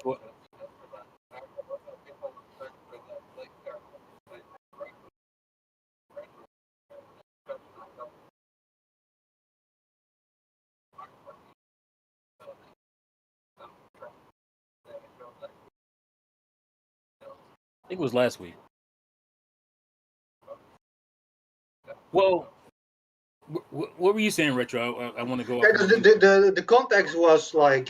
Well, I think it was last week. Well, what were you saying, Retro? I want to go off Yeah, of what you. the context was like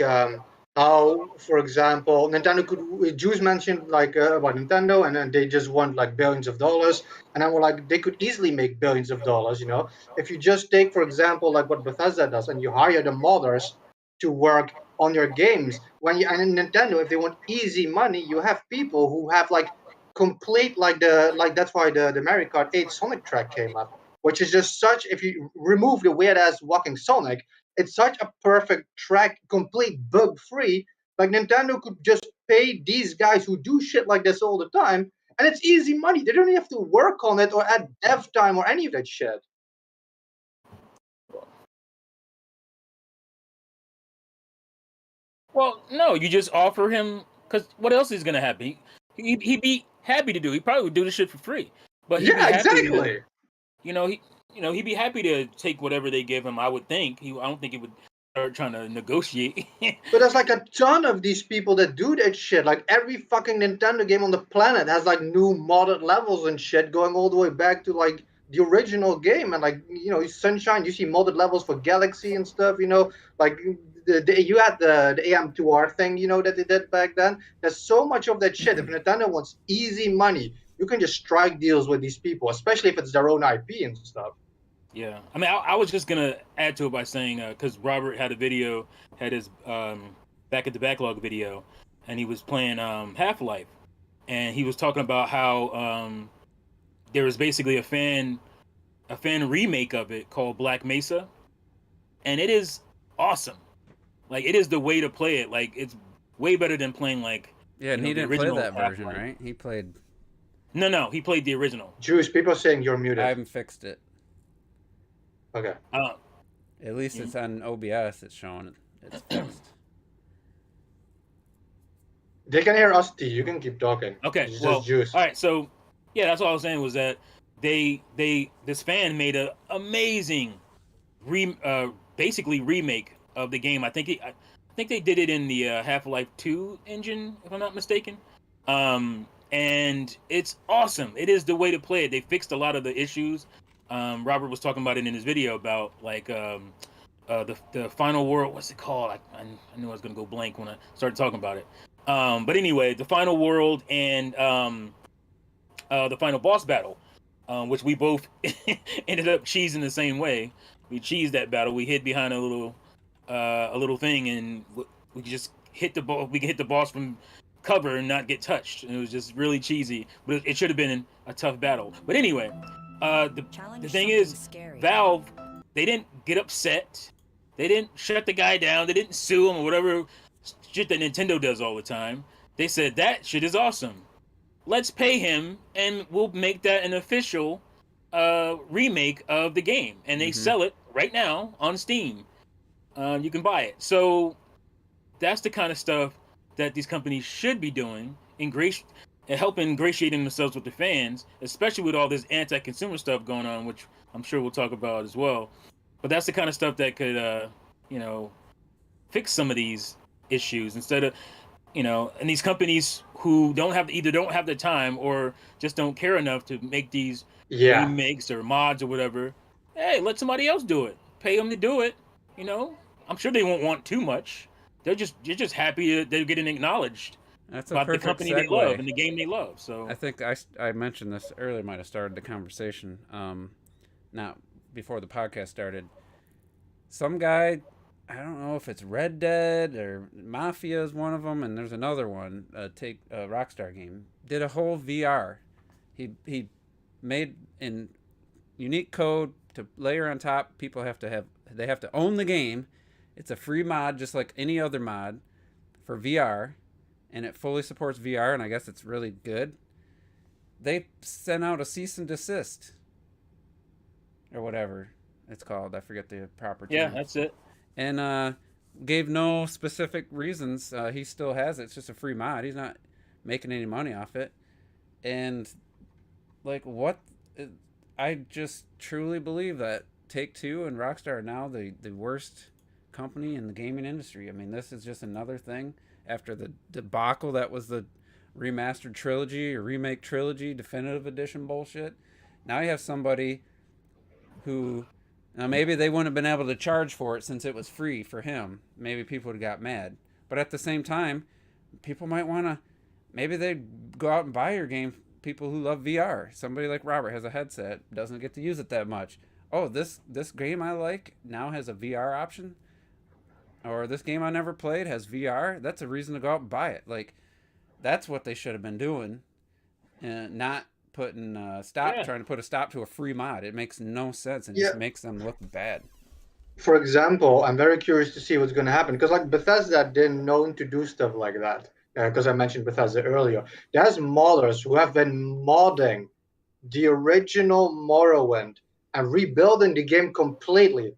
how, for example, Nintendo could. Juice mentioned like about Nintendo, and then they just want like billions of dollars, and then we're like they could easily make billions of dollars. You know, if you just take, for example, like what Bethesda does, and you hire the modders to work on your games. When you and in Nintendo, if they want easy money, you have people who have like complete like that's why the Mario Kart 8 Sonic track came up, which is just such. If you remove the weird ass walking Sonic, it's such a perfect track, complete bug free. Like Nintendo could just pay these guys who do shit like this all the time, and it's easy money. They don't even have to work on it or add dev time or any of that shit. Well, no, you just offer him because what else is gonna happen? He'd be happy to do. He probably would do the shit for free, but he'd be Yeah, happy to. exactly. You know, he'd be happy to take whatever they give him. I would think. I don't think he would start trying to negotiate. But there's like a ton of these people that do that shit. Like every fucking Nintendo game on the planet has like new modded levels and shit going all the way back to like the original game. And like, you know, Sunshine, you see modded levels for Galaxy and stuff, you know, like you had the AM2R thing, you know, that they did back then. There's so much of that shit. If Nintendo wants easy money, you can just strike deals with these people, especially if it's their own IP and stuff. Yeah, I mean, I was just gonna add to it by saying because Robert had a video, had his back at the backlog video, and he was playing Half Life, and he was talking about how there was basically a fan remake of it called Black Mesa, and it is awesome. Like it is the way to play it. Like it's way better than playing like Yeah, and he the didn't play original that Half version, Life. right? He played. No, he played the original. Juice, people are saying you're I muted. haven't fixed it. Okay. Uh, At least it's on OBS. It's showing it's fixed. They can hear us, T. You can keep talking. Okay, It's just well, Juice. all right. So, yeah, that's all I was saying was that this fan made a amazing basically remake of the game. I think they did it in the Half-Life 2 engine, if I'm not mistaken. And it's awesome. It is the way to play it. They fixed a lot of the issues. Robert was talking about it in his video about like the final world. What's it called? I knew I was gonna go blank when I started talking about it. But anyway, the final world and the final boss battle, which we both ended up cheesing the same way. We cheesed that battle. We hid behind a little thing, and we could just hit the ball. We could hit the boss from cover and not get touched. And it was just really cheesy, but it should have been a tough battle. But anyway, the thing is, scary. Valve, they didn't get upset. They didn't shut the guy down. They didn't sue him or whatever shit that Nintendo does all the time. They said that shit is awesome. Let's pay him, and we'll make that an official remake of the game. And they sell it right now on Steam. You can buy it. So that's the kind of stuff that these companies should be doing, helping ingratiating themselves with the fans, especially with all this anti-consumer stuff going on, which I'm sure we'll talk about as well. But that's the kind of stuff that could, fix some of these issues instead of, and these companies who don't have the time or just don't care enough to make these Yeah. remakes or mods or whatever. Hey, let somebody else do it. Pay them to do it. I'm sure they won't want too much. They're just happy that they're getting acknowledged That's a about the perfect company they love segue. and the game they love. So I think I mentioned this earlier. Might have started the conversation. Not before the podcast started. Some guy, I don't know if it's Red Dead or Mafia is one of them, and there's another one. Take a Rockstar game. Did a whole VR. He made in unique code to layer on top. People have to own the game. It's a free mod, just like any other mod for VR, and it fully supports VR, and I guess it's really good. They sent out a cease and desist or whatever it's called. I forget the proper term. yeah, that's it. And gave no specific reasons. He still has it. It's just a free mod. He's not making any money off it. And like what? I just truly believe that Take-Two and Rockstar are now the worst company in the gaming industry. I mean, this is just another thing after the debacle that was the remastered trilogy or remake trilogy definitive edition bullshit. Now you have somebody who, now maybe they wouldn't have been able to charge for it since it was free for him. Maybe people would have got mad. But at the same time, people might want to, maybe they'd go out and buy your game. People who love VR. Somebody like Robert has a headset, doesn't get to use it that much. Oh, this game I like now has a VR option, or this game I never played has VR. That's a reason to go out and buy it. Like, that's what they should have been doing, and not putting trying to put a stop to a free mod. It makes no sense and Yeah. just makes them look bad. For example, I'm very curious to see what's going to happen because like Bethesda didn't known to do stuff like that. Because I mentioned Bethesda earlier. There's modders who have been modding the original Morrowind and rebuilding the game completely.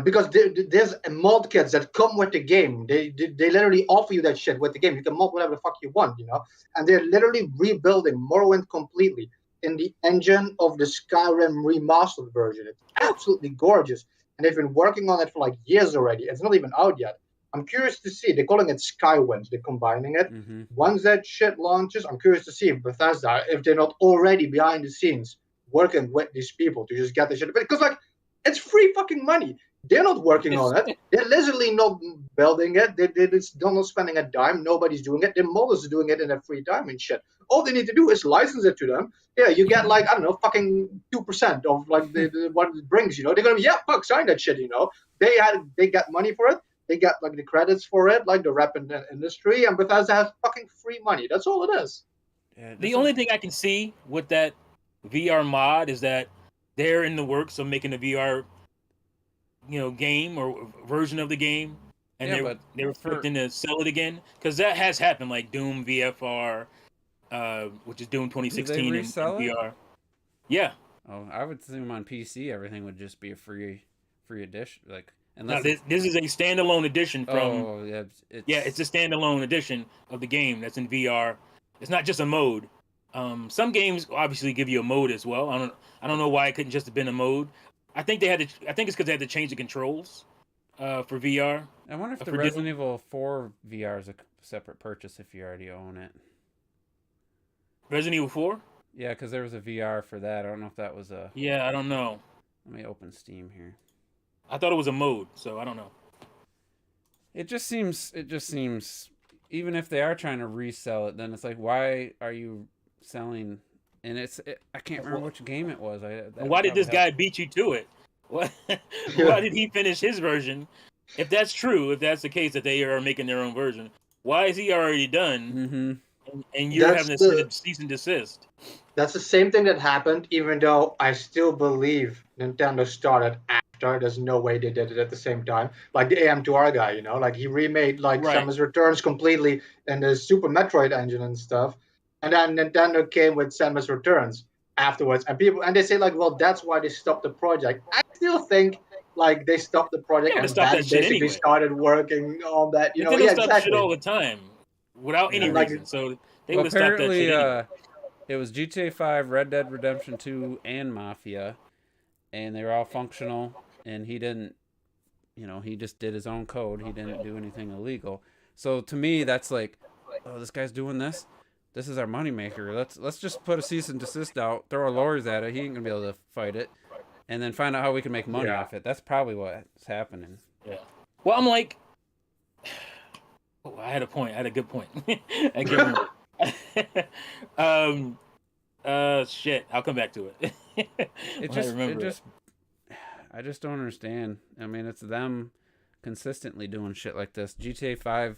Because there's mod kits that come with the game. They literally offer you that shit with the game. You can mod whatever the fuck you want, you know. And they're literally rebuilding Morrowind completely in the engine of the Skyrim remastered version. It's absolutely gorgeous, and they've been working on it for like years already. It's not even out yet. I'm curious to see. They're calling it Skywind. They're combining it. Mm-hmm. Once that shit launches, I'm curious to see if Bethesda, if they're not already behind the scenes working with these people to just get the shit. Because like, it's free fucking money. They're not working on it. They're literally not building it. They're not spending a dime. Nobody's doing it. Their models are doing it in their free time and shit. All they need to do is license it to them. Yeah, you get like, I don't know, fucking 2% of like what it brings, you know. They're gonna be, yeah, fuck, sign that shit, you know. They got money for it. They got like the credits for it, like the rap industry, and Bethesda has fucking free money. That's all it is. Yeah, the only thing I can see with that VR mod is that they're in the works of making a VR, game or version of the game, and they were expecting to sell it again because that has happened, like Doom VFR, which is Doom 2016 in VR. Yeah. Oh, I would assume on PC everything would just be a free edition, like. No, this is a standalone edition from. Oh yeah, it's a standalone edition of the game that's in VR. It's not just a mode. Some games obviously give you a mode as well. I don't know why it couldn't just have been a mode. I think it's because they had to change the controls for VR. I wonder if the Resident Evil 4 VR is a separate purchase if you already own it. Resident Evil 4? Yeah, because there was a VR for that. I don't know if that was a. Yeah, I don't know. Let me open Steam here. I thought it was a mode, so I don't know. It just seems, even if they are trying to resell it, then it's like, why are you selling? And I can't remember which game it was. Why did this guy beat you to it? What? Why did he finish his version? If that's true, if that's the case that they are making their own version, why is he already done? Mm-hmm. And you're having to cease and desist? That's the same thing that happened, even though I still believe Nintendo started after. There's no way they did it at the same time. Like the AM2R guy, like he remade like Samus Returns completely in the Super Metroid engine and stuff. And then Nintendo came with Samus Returns afterwards. And they say like, well, that's why they stopped the project. I still think like they stopped the project and then basically started working on that. Nintendo stopped shit all the time without any reason. So they would have stopped that shit anyway. It was GTA 5, Red Dead Redemption 2, and Mafia, and they were all functional. And he didn't, he just did his own code. He didn't do anything illegal. So to me, that's like, oh, this guy's doing this. This is our moneymaker. Let's just put a cease and desist out, throw our lawyers at it. He ain't gonna be able to fight it, and then find out how we can make money off it. That's probably what's happening. Yeah. Well, I'm like, I had a point. I had a good point. I can't remember. Shit. I'll come back to it. I just don't understand. I mean, it's them consistently doing shit like this. GTA 5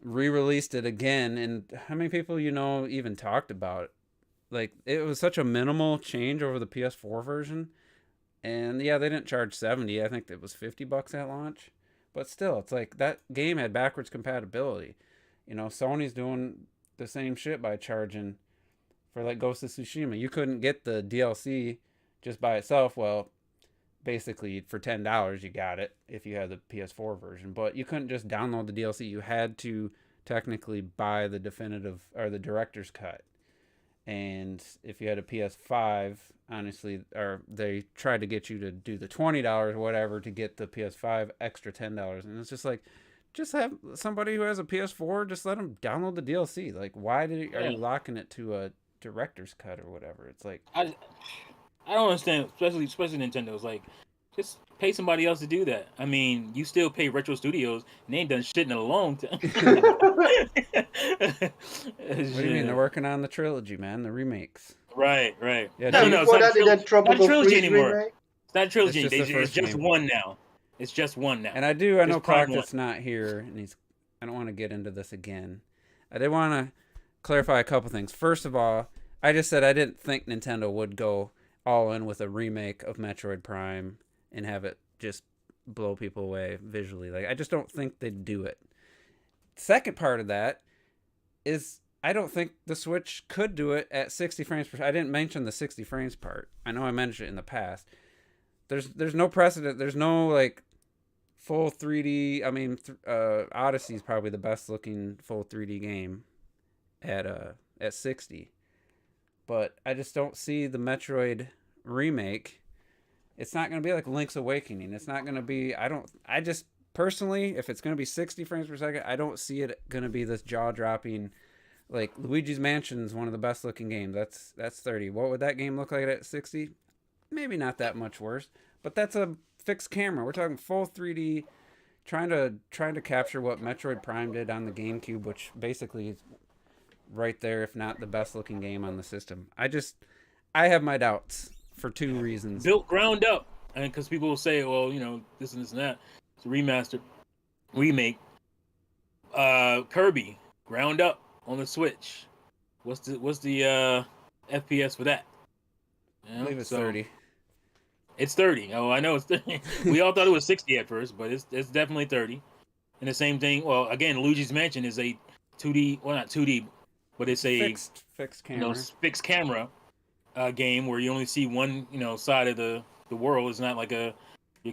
re-released it again, and how many people even talked about it? Like, it was such a minimal change over the PS4 version, and yeah, they didn't charge $70. I think it was $50 at launch, but still, it's like that game had backwards compatibility. Sony's doing the same shit by charging for like Ghost of Tsushima. You couldn't get the DLC just by itself. Well, basically for $10 you got it if you had the PS4 version, but you couldn't just download the DLC. You had to technically buy the definitive or the director's cut. And if you had a PS5, honestly, or they tried to get you to do the $20 or whatever to get the PS5 extra $10, and it's just like, just have somebody who has a PS4, just let them download the DLC. Like, why are you locking it to a director's cut or whatever? It's like, I don't understand, especially Nintendo's like, just pay somebody else to do that. I mean, you still pay Retro Studios, and they ain't done shit in a long time. what do you mean? They're working on the trilogy, man, the remakes. Right. Yeah, No, it's not Tropical trilogy anymore. remake? It's not a trilogy. It's just one now. It's just one now. And I know Prime Crockett's not here, and I don't want to get into this again. I did want to clarify a couple things. First of all, I just said I didn't think Nintendo would go all in with a remake of Metroid Prime and have it just blow people away visually. Like, I just don't think they'd do it. Second part of that is I don't think the Switch could do it at 60 frames per second. I didn't mention the 60 frames part. I know I mentioned it in the past. There's no precedent. There's no like full 3D. I mean, Odyssey is probably the best looking full 3D game at 60. But I just don't see the Metroid remake. It's not going to be like Link's Awakening. It's not going to be. I just personally, if it's going to be 60 frames per second, I don't see it going to be this jaw dropping. Like Luigi's Mansion is one of the best looking games. That's 30. What would that game look like at 60? Maybe not that much worse, but that's a fixed camera. We're talking full 3D, trying to capture what Metroid Prime did on the GameCube, which basically is right there, if not the best looking game on the system. I have my doubts for two reasons. Built ground up, and because people will say, well, this and that. It's a remaster, remake. Kirby ground up on the Switch. What's the FPS for that? I believe it's 30. It's 30. Oh, I know it's 30. We all thought it was 60 at first, but it's definitely 30. And the same thing. Well, again, Luigi's Mansion is a 2D. Well, not 2D, but it's a fixed camera. Fixed camera game where you only see one side of the world. It's not like your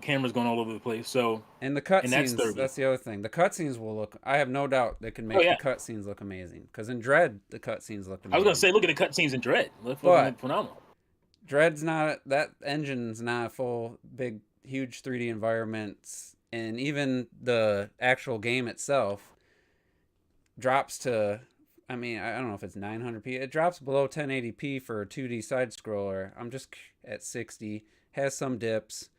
camera's going all over the place. So and the cutscenes. That's the other thing. The cutscenes will look. I have no doubt they can make the cutscenes look amazing. Because in Dread, the cutscenes looked amazing. I was gonna say, look at the cutscenes in Dread. Look phenomenal. Dread's not, that engine's not a full, big, huge 3D environments, and even the actual game itself drops to, I mean, I don't know if it's 900p. It drops below 1080p for a 2D side scroller. I'm just at 60. Has some dips.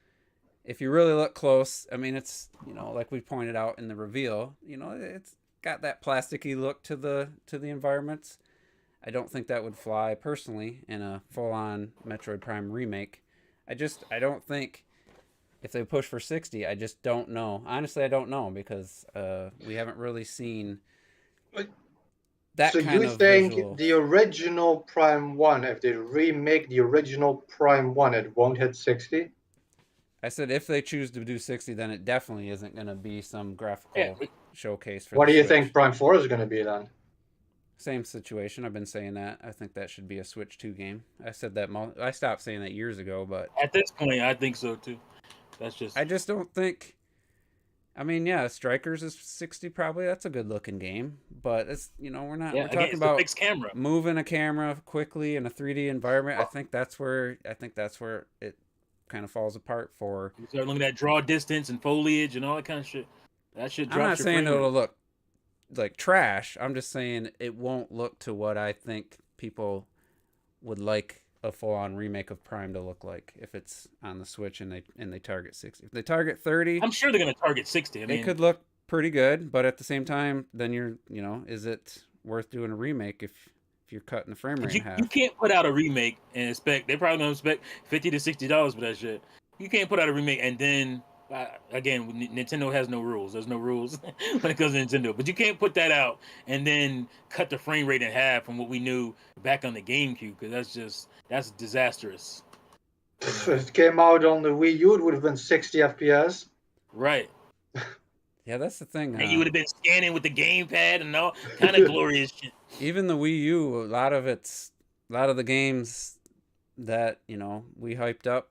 If you really look close, I mean, it's, like we pointed out in the reveal, it's got that plasticky look to the environments. I don't think that would fly personally in a full-on Metroid Prime remake. I don't think if they push for 60, I just don't know. Honestly, I don't know because we haven't really seen that kind of visual. So you think the original Prime 1, if they remake the original Prime 1, it won't hit 60? I said if they choose to do 60, then it definitely isn't going to be some graphical showcase for What the do you Switch. think Prime 4 is going to be then? Same situation. I've been saying that. I think that should be a Switch 2 game. I said that. I stopped saying that years ago, but at this point, I think so too. I just don't think. I mean, yeah, Strikers is 60 probably. That's a good looking game, but it's we're not. Yeah, we're talking about fixed camera, moving a camera quickly in a 3D environment. I think that's where it kind of falls apart for. You start looking at draw distance and foliage and all that kind of shit. That shit drops. I'm not saying it'll look like trash. I'm just saying it won't look to what I think people would like a full-on remake of Prime to look like if it's on the Switch and they target 60. If they target 30, I'm sure they're going to target 60. I mean, it could look pretty good, but at the same time, then is it worth doing a remake if you're cutting the frame rate in half? You can't put out a remake and expect they're probably going to expect $50 to $60 for that shit. You can't put out a remake and then. Again, Nintendo has no rules. There's no rules when it comes to Nintendo. But you can't put that out and then cut the frame rate in half from what we knew back on the GameCube, because that's disastrous. If it came out on the Wii U, it would have been 60 FPS. Right. Yeah, that's the thing. And you would have been scanning with the gamepad and all kind of glorious shit. Even the Wii U, a lot of the games that we hyped up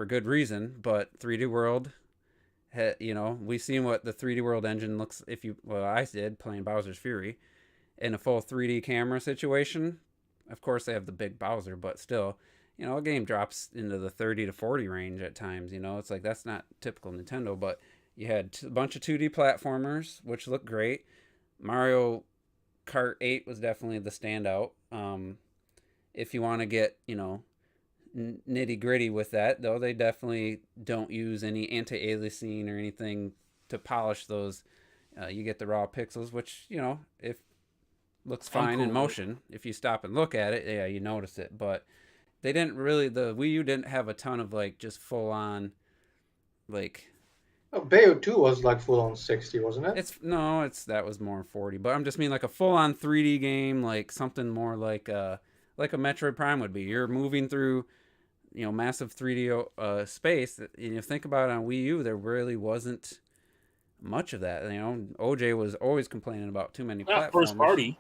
for good reason. But 3D World, you know, we've seen what the 3D World engine looks. I did playing Bowser's Fury in a full 3D camera situation. Of course, they have the big Bowser, but still, you know, a game drops into the 30 to 40 range at times. You know, it's like that's not typical Nintendo, but you had a bunch of 2D platformers, which looked great. Mario Kart 8 was definitely the standout. If you want to get, you know, nitty gritty with that, though, they definitely don't use any anti-aliasing or anything to polish those. You get the raw pixels, which, you know, if looks fine in motion. If you stop and look at it, yeah, you notice it. But they didn't really, the Wii U didn't have a ton of like just full on like. Oh, Bayo 2 was like full on 60, wasn't it? That was more 40. But I'm just mean like a full on 3D game, like something more like a Metroid Prime would be. You're moving through, you know, massive 3D space. And you think about it on Wii U, there really wasn't much of that. You know, OJ was always complaining about too many platforms. First party.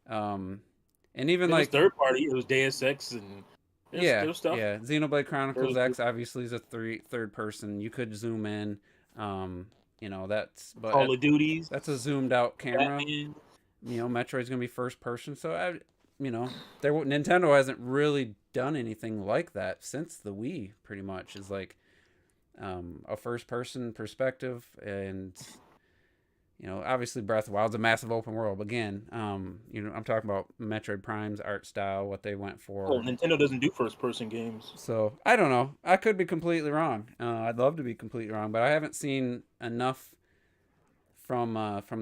And even it like was third party, it was Deus Ex and there was stuff. Yeah, Xenoblade Chronicles X obviously is a third person. You could zoom in. You know, that's Call of Duties. That's a zoomed out camera. Batman. You know, Metroid's gonna be first person, so Nintendo hasn't really done anything like that since the Wii. Pretty much is like a first person perspective, and you know, obviously Breath of the Wild's a massive open world. Again, you know, I'm talking about Metroid Prime's art style, what they went for. Oh, Nintendo doesn't do first-person games. So, I don't know. I could be completely wrong. I'd love to be completely wrong, but I haven't seen enough from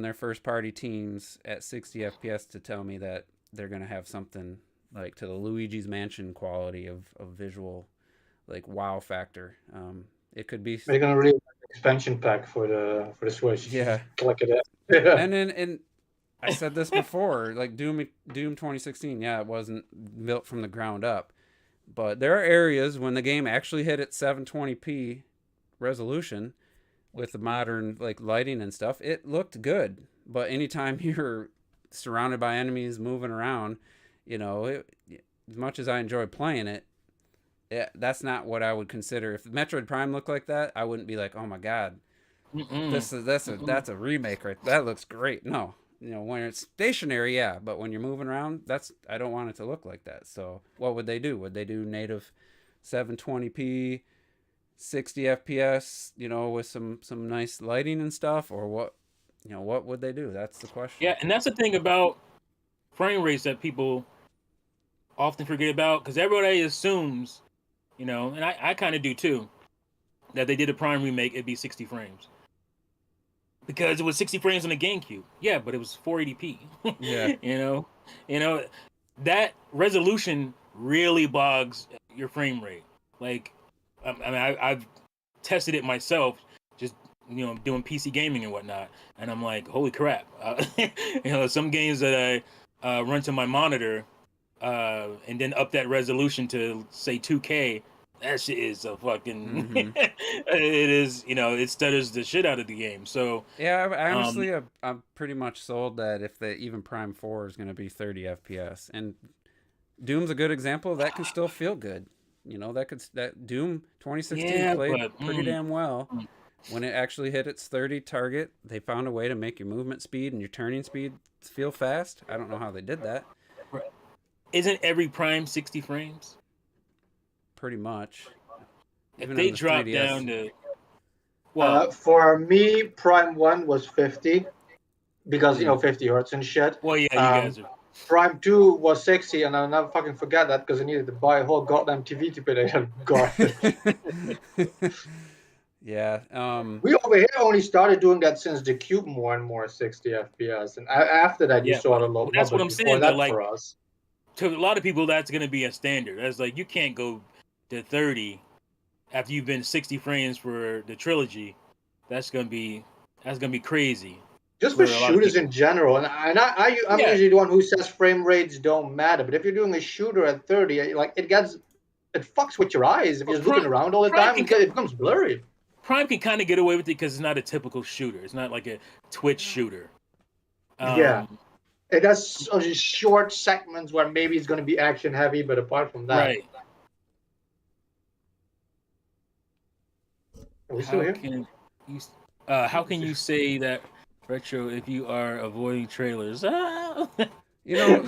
their first-party teams at 60 FPS to tell me that they're going to have something like to the Luigi's Mansion quality of visual, like, wow factor. It could be... They're going to release an expansion pack for the Switch. Yeah. Click it. And I said this before, like Doom 2016, yeah, it wasn't built from the ground up. But there are areas when the game actually hit its 720p resolution with the modern like lighting and stuff, it looked good. But anytime you're surrounded by enemies moving around, you know, as much as I enjoy playing it, that's not what I would consider. If Metroid Prime looked like that, I wouldn't be like, oh my god, that's a remake, right? That looks great. No, you know, when it's stationary, yeah, but when you're moving around, I don't want it to look like that. So what would they do? Would they do native 720p, 60 FPS, you know, with some nice lighting and stuff, or what? You know, what would they do? That's the question. Yeah, and that's the thing about frame rates that people often forget about, because everybody assumes, you know, and I kind of do too, that they did a Prime remake, it'd be 60 frames. Because it was 60 frames on the GameCube. Yeah, but it was 480p. Yeah. You know, that resolution really bogs your frame rate. Like, I mean, I've tested it myself, just, you know, doing PC gaming and whatnot, and I'm like, holy crap. You know, some games that I run to my monitor, and then up that resolution to say 2K, that shit is a fucking it is, you know, it stutters the shit out of the game. So yeah, I honestly I'm pretty much sold that if even Prime 4 is going to be 30 FPS, and Doom's a good example, that can still feel good. You know, that Doom 2016 played pretty damn well. When it actually hit its 30 target, they found a way to make your movement speed and your turning speed feel fast. I don't know how they did that. Isn't every Prime 60 frames? Pretty much. If they drop down to... Well, for me, Prime 1 was 50, because, you know, 50 hertz and shit. Well, yeah, you guys are... Prime 2 was 60, and I'll never fucking forget that, because I needed to buy a whole goddamn TV to put it. God. Yeah. We over here only started doing that since the Cube more and more 60 FPS, and after that you saw the low. That's what I'm saying. That like, for us. To a lot of people, that's going to be a standard. That's like, you can't go to 30 after you've been 60 frames for the trilogy. That's gonna be crazy. Just for shooters in general, and I'm usually the one who says frame rates don't matter. But if you're doing a shooter at 30, like it fucks with your eyes if you're looking around all the time. It becomes blurry. Prime can kind of get away with it because it's not a typical shooter. It's not like a Twitch shooter. Yeah, it has short segments where maybe it's going to be action heavy, but apart from that, right. Are we still How here? can you how can you say that retro if you are avoiding trailers? You know,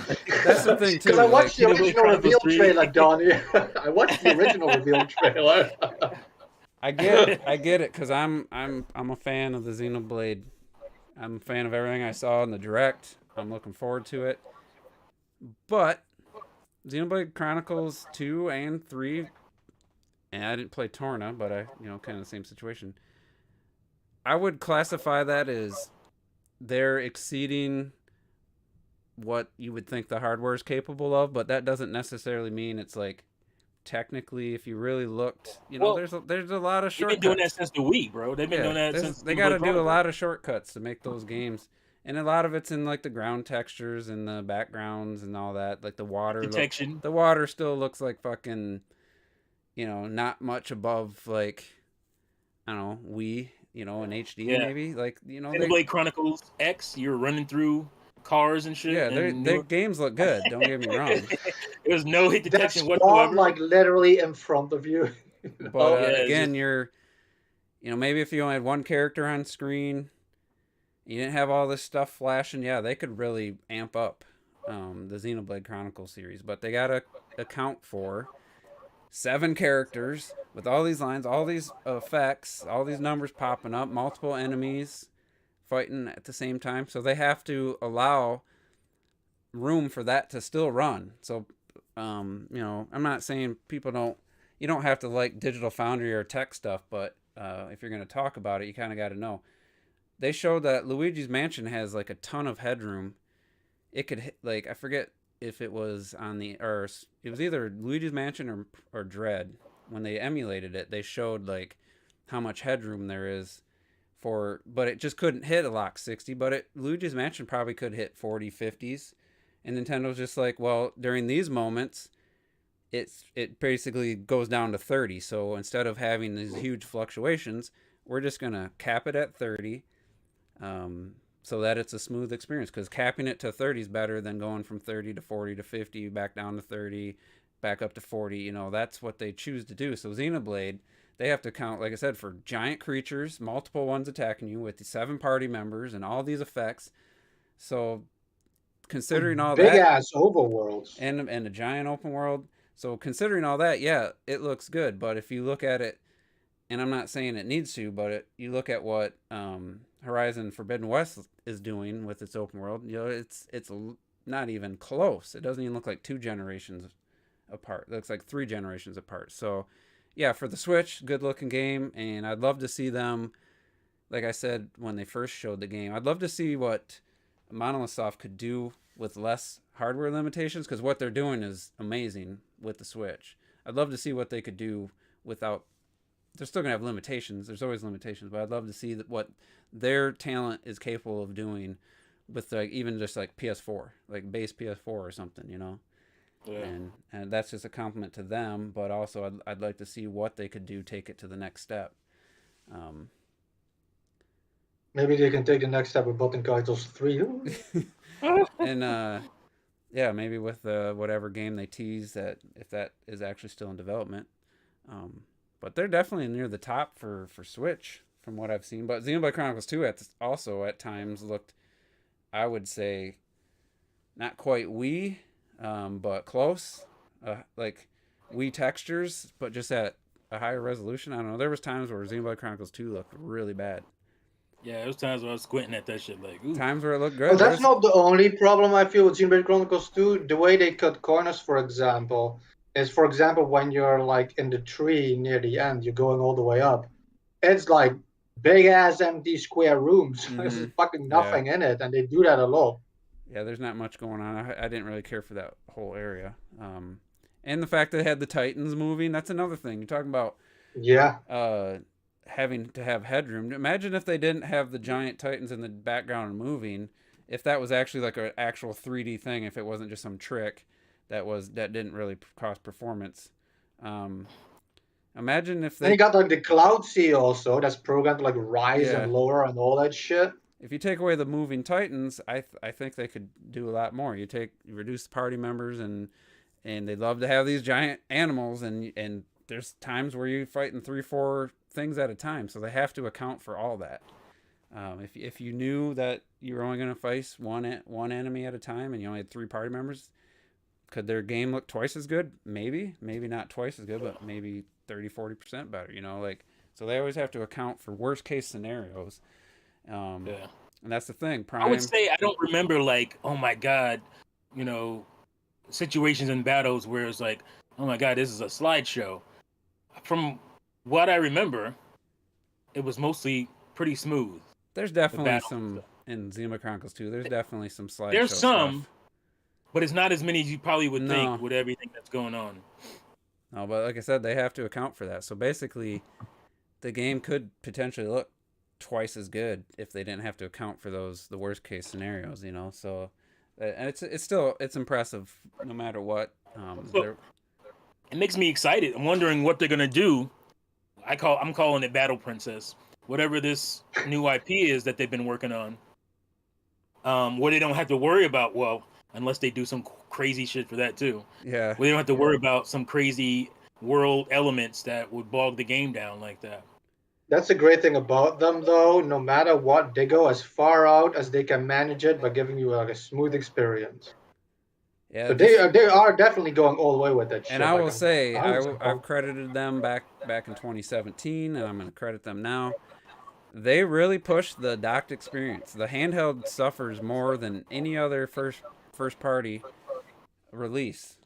that's the thing Because I too. Like, watched the Xenoblade original Chronicles reveal 3. trailer, Donnie. I watched the original reveal trailer. I get it, because I'm a fan of the Xenoblade. I'm a fan of everything I saw in the direct. I'm looking forward to it. But Xenoblade Chronicles 2 and 3, and I didn't play Torna, but kind of the same situation. I would classify that as they're exceeding what you would think the hardware is capable of, but that doesn't necessarily mean it's like technically, if you really looked, Well, there's a lot of they've been doing that shortcuts. since the Wii, bro. They've been Yeah, doing that since they got Xenoblade to do a Chronicles. lot of shortcuts to make those games, and a lot of it's in like the ground textures and the backgrounds and all that. Like Detection. the water still looks like fucking, not much above like, I don't know, Wii, in HD Yeah. maybe. Like, Xenoblade Chronicles X, you're running through cars and shit. yeah, And their games look good. Don't get me wrong. There's no hit That detection spawn whatsoever. like literally in front of you. But Yeah, it's again, just maybe if you only had one character on screen, you didn't have all this stuff flashing, yeah, they could really amp up the Xenoblade Chronicles series. But they got to account for 7 characters with all these lines, all these effects, all these numbers popping up, multiple enemies fighting at the same time. So they have to allow room for that to still run. So, I'm not saying you don't have to like Digital Foundry or tech stuff, but if you're going to talk about it, you kind of got to know. They showed that Luigi's Mansion has like a ton of headroom. It could hit, like, I forget if it was it was either Luigi's Mansion or Dread. When they emulated it, they showed like how much headroom there is but it just couldn't hit a lock 60. But Luigi's Mansion probably could hit 40, 50s, and Nintendo's just like, well, during these moments, it basically goes down to 30. So instead of having these huge fluctuations, we're just gonna cap it at 30, so that it's a smooth experience. Because capping it to 30 is better than going from 30 to 40 to 50, back down to 30, back up to 40. That's what they choose to do. So Xenoblade, they have to count, like I said, for giant creatures, multiple ones attacking you with the 7 party members and all these effects. So considering all Big that, ass overworlds. and a giant open world, so considering all that, yeah, it looks good. But if you look at it, and I'm not saying it needs to, but you look at what Horizon Forbidden West is doing with its open world, it's not even close. It doesn't even look like 2 generations apart. It looks like 3 generations apart. So, yeah, for the Switch, good looking game, and I'd love to see them, like I said when they first showed the game, I'd love to see what Monolith Soft could do with less hardware limitations, because what they're doing is amazing with the Switch. I'd love to see what they could do without. They're still gonna have limitations. There's always limitations, but I'd love to see what their talent is capable of doing with like even just like PS4, like base PS4 or something, yeah. And that's just a compliment to them. But also, I'd like to see what they could do, take it to the next step. Maybe they can take the next step with Button Titles 3. And yeah, maybe with whatever game they tease, that if that is actually still in development. But they're definitely near the top for Switch from what I've seen. But Xenoblade Chronicles 2 also at times looked, I would say, not quite Wii, but close. Like Wii textures, but just at a higher resolution. I don't know. There was times where Xenoblade Chronicles 2 looked really bad. Yeah, there was times where I was squinting at that shit like, ooh. Times where it looked good. Well, that's not the only problem I feel with Xenoblade Chronicles 2. The way they cut corners, for example, is, for example, when you're like in the tree near the end, you're going all the way up. It's like big ass empty square rooms. There's fucking nothing in it, and they do that a lot. Yeah, there's not much going on. I didn't really care for that whole area. And the fact that it had the Titans moving, that's another thing. You're talking about having to have headroom. Imagine if they didn't have the giant Titans in the background moving, if that was actually like an actual 3D thing, if it wasn't just some trick that didn't really cost performance. Imagine if Then you got like the Cloud Sea also, that's programmed to like rise and lower and all that shit. If you take away the moving Titans, I think they could do a lot more. You reduce the party members, and they love to have these giant animals, and there's times where you're fighting 3-4 things at a time, so they have to account for all that. If you knew that you were only going to face one enemy at a time and you only had 3 party members, could their game look twice as good? Maybe not twice as good, but maybe 30-40% better. Like, so they always have to account for worst case scenarios. And that's the thing. Prime, I would say I don't remember like, oh my god, situations in battles where it's like, oh my god, this is a slideshow. From what I remember, it was mostly pretty smooth. There's definitely some in Xenoblade Chronicles 2. There's definitely some slideshow There's some stuff. But it's not as many as you probably would think with everything that's going on. No, but like I said, they have to account for that. So basically, the game could potentially look twice as good if they didn't have to account for the worst case scenarios. So and it's impressive no matter what. So, it makes me excited. I'm wondering what they're gonna do. I'm calling it Battle Princess. Whatever this new IP is that they've been working on. Where they don't have to worry about, well, unless they do some crazy shit for that too. Yeah. Where they don't have to worry about some crazy world elements that would bog the game down like that. That's the great thing about them, though. No matter what, they go as far out as they can manage it by giving you like a smooth experience. Yeah, so they are definitely going all the way with that shit. And I will say, I've credited them back in 2017, and I'm going to credit them now. They really pushed the docked experience. The handheld suffers more than any other first party release.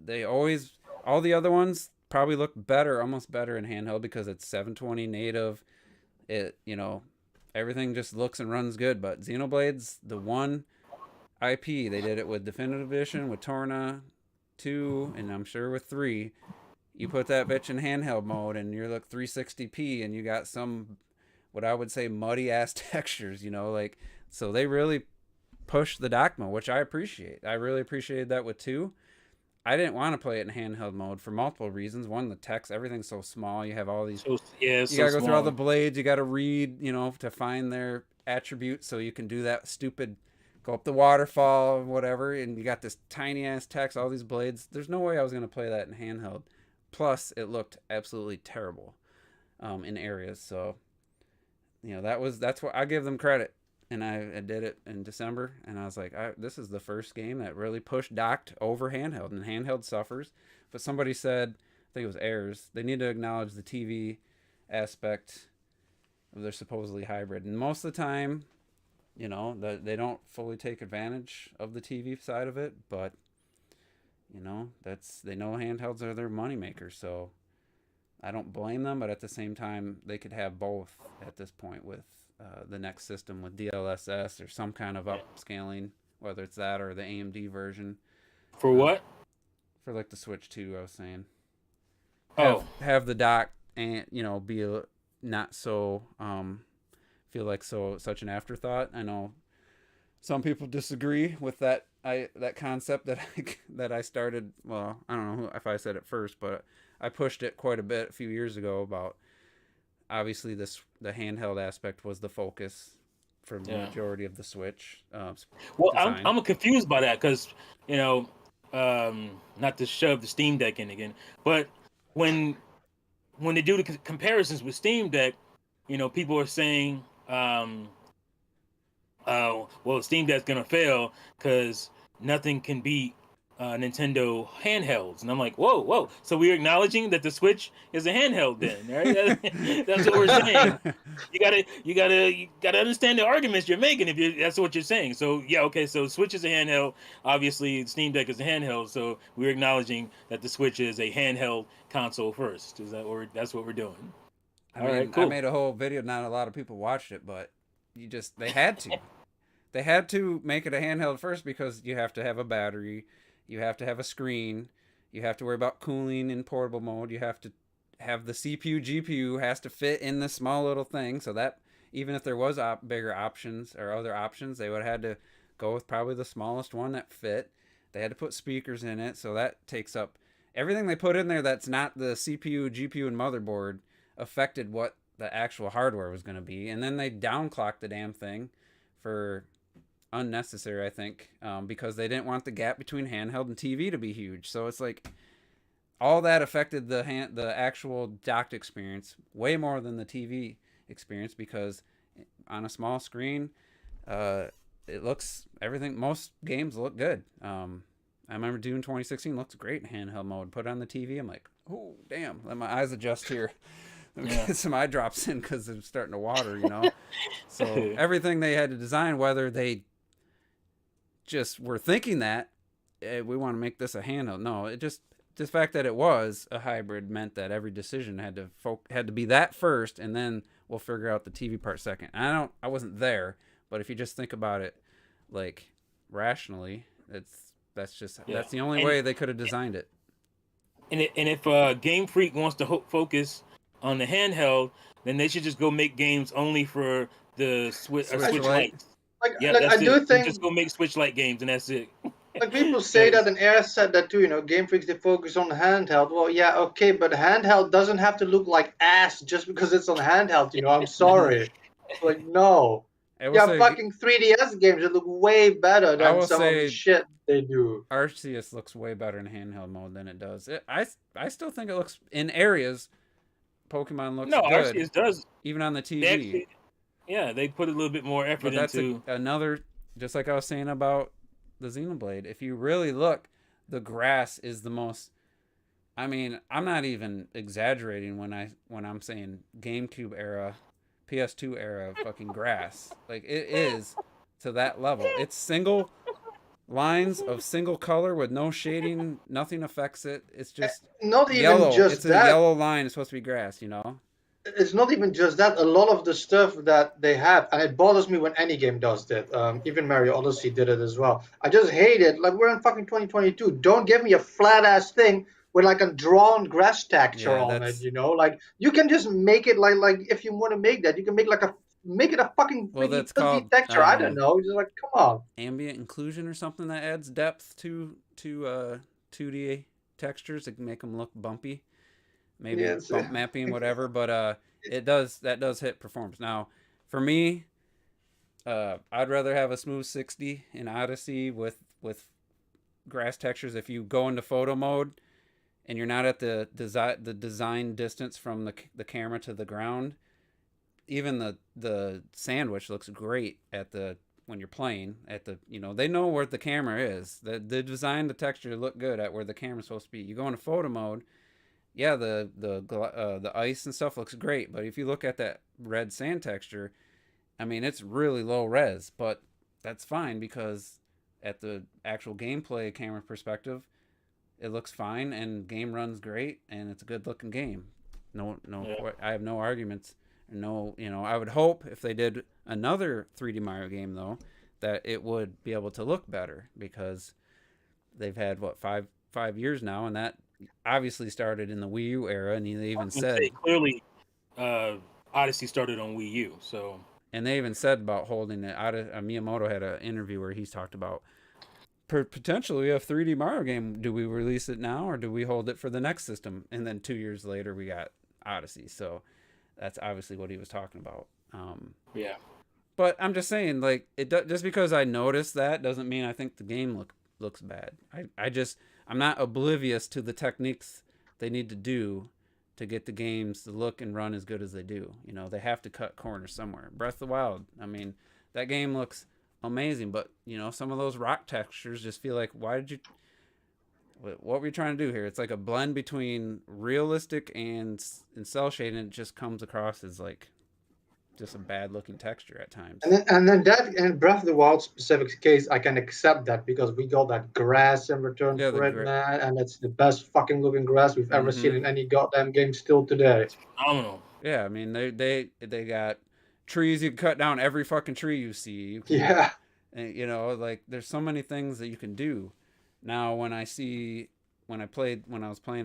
All the other ones probably look better, almost better in handheld because it's 720 native. Everything just looks and runs good. But Xenoblade's the one IP. They did it with Definitive Edition, with Torna 2, and I'm sure with 3. You put that bitch in handheld mode and you look 360p and you got some, what I would say, muddy ass textures, so they really pushed the dock mode, which I appreciate. I really appreciated that with 2. I didn't want to play it in handheld mode for multiple reasons. One, the text, everything's so small. You have all these, you gotta go through all the blades. You gotta read, to find their attributes so you can do that stupid go up the waterfall or whatever, and you got this tiny ass text, all these blades. There's no way I was going to play that in handheld. Plus, it looked absolutely terrible in areas. So, that's what I give them credit. And I did it in December, and I was like, this is the first game that really pushed docked over handheld, and handheld suffers. But somebody said, I think it was Ayers, they need to acknowledge the TV aspect of their supposedly hybrid. And most of the time, they don't fully take advantage of the TV side of it, but they know handhelds are their moneymaker, so I don't blame them. But at the same time, they could have both at this point with the next system with DLSS or some kind of upscaling, whether it's that or the AMD version. For what? For like the Switch 2, I was saying. Have the dock and be not so feel like such an afterthought. I know some people disagree with that concept that I started. Well, I don't know if I said it first, but I pushed it quite a bit a few years ago about obviously the handheld aspect was the focus for the majority of the Switch. Well, I'm confused by that because not to shove the Steam Deck in again, but when they do the comparisons with Steam Deck, people are saying, well, Steam Deck's gonna fail because nothing can beat Nintendo handhelds, and I'm like, whoa. So we're acknowledging that the Switch is a handheld, then, right? That's what we're saying. You gotta understand the arguments you're making if that's what you're saying. So yeah, okay. So Switch is a handheld. Obviously, Steam Deck is a handheld. So we're acknowledging that the Switch is a handheld console first. That's what we're doing? All right, cool. I made a whole video. Not a lot of people watched it, but they had to. They had to make it a handheld first because you have to have a battery. You have to have a screen. You have to worry about cooling in portable mode. You have to have the CPU, GPU has to fit in this small little thing. So that even if there was bigger options or other options, they would have had to go with probably the smallest one that fit. They had to put speakers in it. So that takes up everything they put in there that's not the CPU, GPU, and motherboard affected what the actual hardware was going to be. And then they downclocked the damn thing for unnecessary, I think, because they didn't want the gap between handheld and TV to be huge. So it's like all that affected the actual docked experience way more than the TV experience, because on a small screen, it looks everything. Most games look good. I remember Dune 2016 looks great in handheld mode. Put it on the TV, I'm like, oh damn, let my eyes adjust here. Let me get some eye drops in because it's starting to water, you know. So everything they had to design, whether they just were thinking that we want to make this a handheld, no, it just the fact that it was a hybrid meant that every decision had to be that first, and then we'll figure out the TV part second. I wasn't there, but if you just think about it like rationally, that's the only way they could have designed it. And if Game Freak wants to focus on the handheld, then they should just go make games only for the Switch Lights. I do think just go make Switch Lite games, and that's it. Like people say that, and Air said that too. You know, Game Freaks, they focus on the handheld. Well, yeah, okay, but handheld doesn't have to look like ass just because it's on handheld. You know, I'm sorry. Like, no. Yeah, fucking 3DS games that look way better than some of the shit they do. Arceus looks way better in handheld mode than it does. I still think it looks in areas. Pokemon looks good. Arceus does, even on the TV. They put a little bit more effort into. That's another, just like I was saying about the Xenoblade. If you really look, the grass is the most. I mean, I'm not even exaggerating when I'm saying GameCube era, PS2 era fucking grass. Like, it is to that level. It's single lines of single color with no shading. Nothing affects it. It's just not yellow. Even just it's that. A yellow line. It's supposed to be grass, you know? It's not even just that. A lot of the stuff that they have, and it bothers me when any game does that. Even Mario Odyssey did it as well. I just hate it. Like, we're in fucking 2022. Don't give me a flat ass thing with like a drawn grass texture on it. You know, like you can just make it like if you want to make that, you can make it a fucking that's called texture. I don't know. Just like, come on. Ambient inclusion or something that adds depth to 2D textures to make them look bumpy. Maybe bump mapping, whatever, but that does hit performance. Now, for me, I'd rather have a smooth 60 in Odyssey with grass textures. If you go into photo mode and you're not at the design distance from the camera to the ground, even the sandwich looks great when you're playing they know where the camera is. They designed the texture to look good at where the camera's supposed to be. You go into photo mode. Yeah, the ice and stuff looks great, but if you look at that red sand texture, I mean, it's really low res, but that's fine because at the actual gameplay camera perspective, it looks fine and game runs great and it's a good looking game. I have no arguments. I would hope if they did another 3D Mario game though, that it would be able to look better because they've had 5 years now, and that obviously started in the Wii U era, and they even said clearly Odyssey started on Wii U. So, and they even said about holding it. Miyamoto had an interview where he's talked about potentially a 3D Mario game. Do we release it now or do we hold it for the next system? And then 2 years later, we got Odyssey. So that's obviously what he was talking about. But I'm just saying, like, just because I noticed that doesn't mean I think the game looks bad. I'm not oblivious to the techniques they need to do to get the games to look and run as good as they do. They have to cut corners somewhere. Breath of the Wild, I mean, that game looks amazing, but, some of those rock textures just feel like, what were you trying to do here? It's like a blend between realistic and cell shading. It just comes across as like just a bad looking texture at times. And then that in Breath of the Wild specific case, I can accept that because we got that grass in return for it, man, and it's the best fucking looking grass we've ever seen in any goddamn game still today. It's phenomenal. Yeah, I mean they got trees you can cut down every fucking tree you see. And, like there's so many things that you can do. Now when I was playing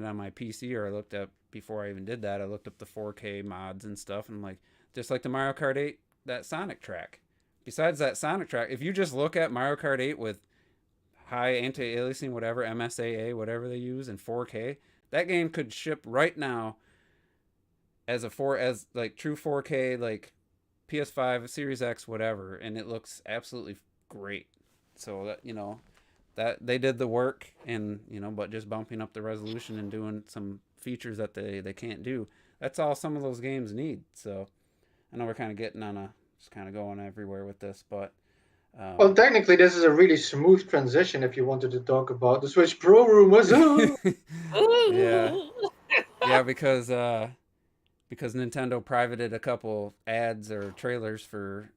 it on my PC, or I looked up before I even did that, I looked up the 4K mods and stuff, and I'm like, just like the Mario Kart 8, that Sonic track. Besides that Sonic track, if you just look at Mario Kart 8 with high anti-aliasing, whatever, MSAA, whatever they use, in 4K, that game could ship right now as like true 4K, like PS5, Series X, whatever, and it looks absolutely great. So that, that they did the work, and but just bumping up the resolution and doing some features that they can't do. That's all some of those games need. So I know we're kind of getting on just kind of going everywhere with this, but Well, technically, this is a really smooth transition if you wanted to talk about the Switch Pro rumors. yeah, yeah, because Nintendo privated a couple ads or trailers for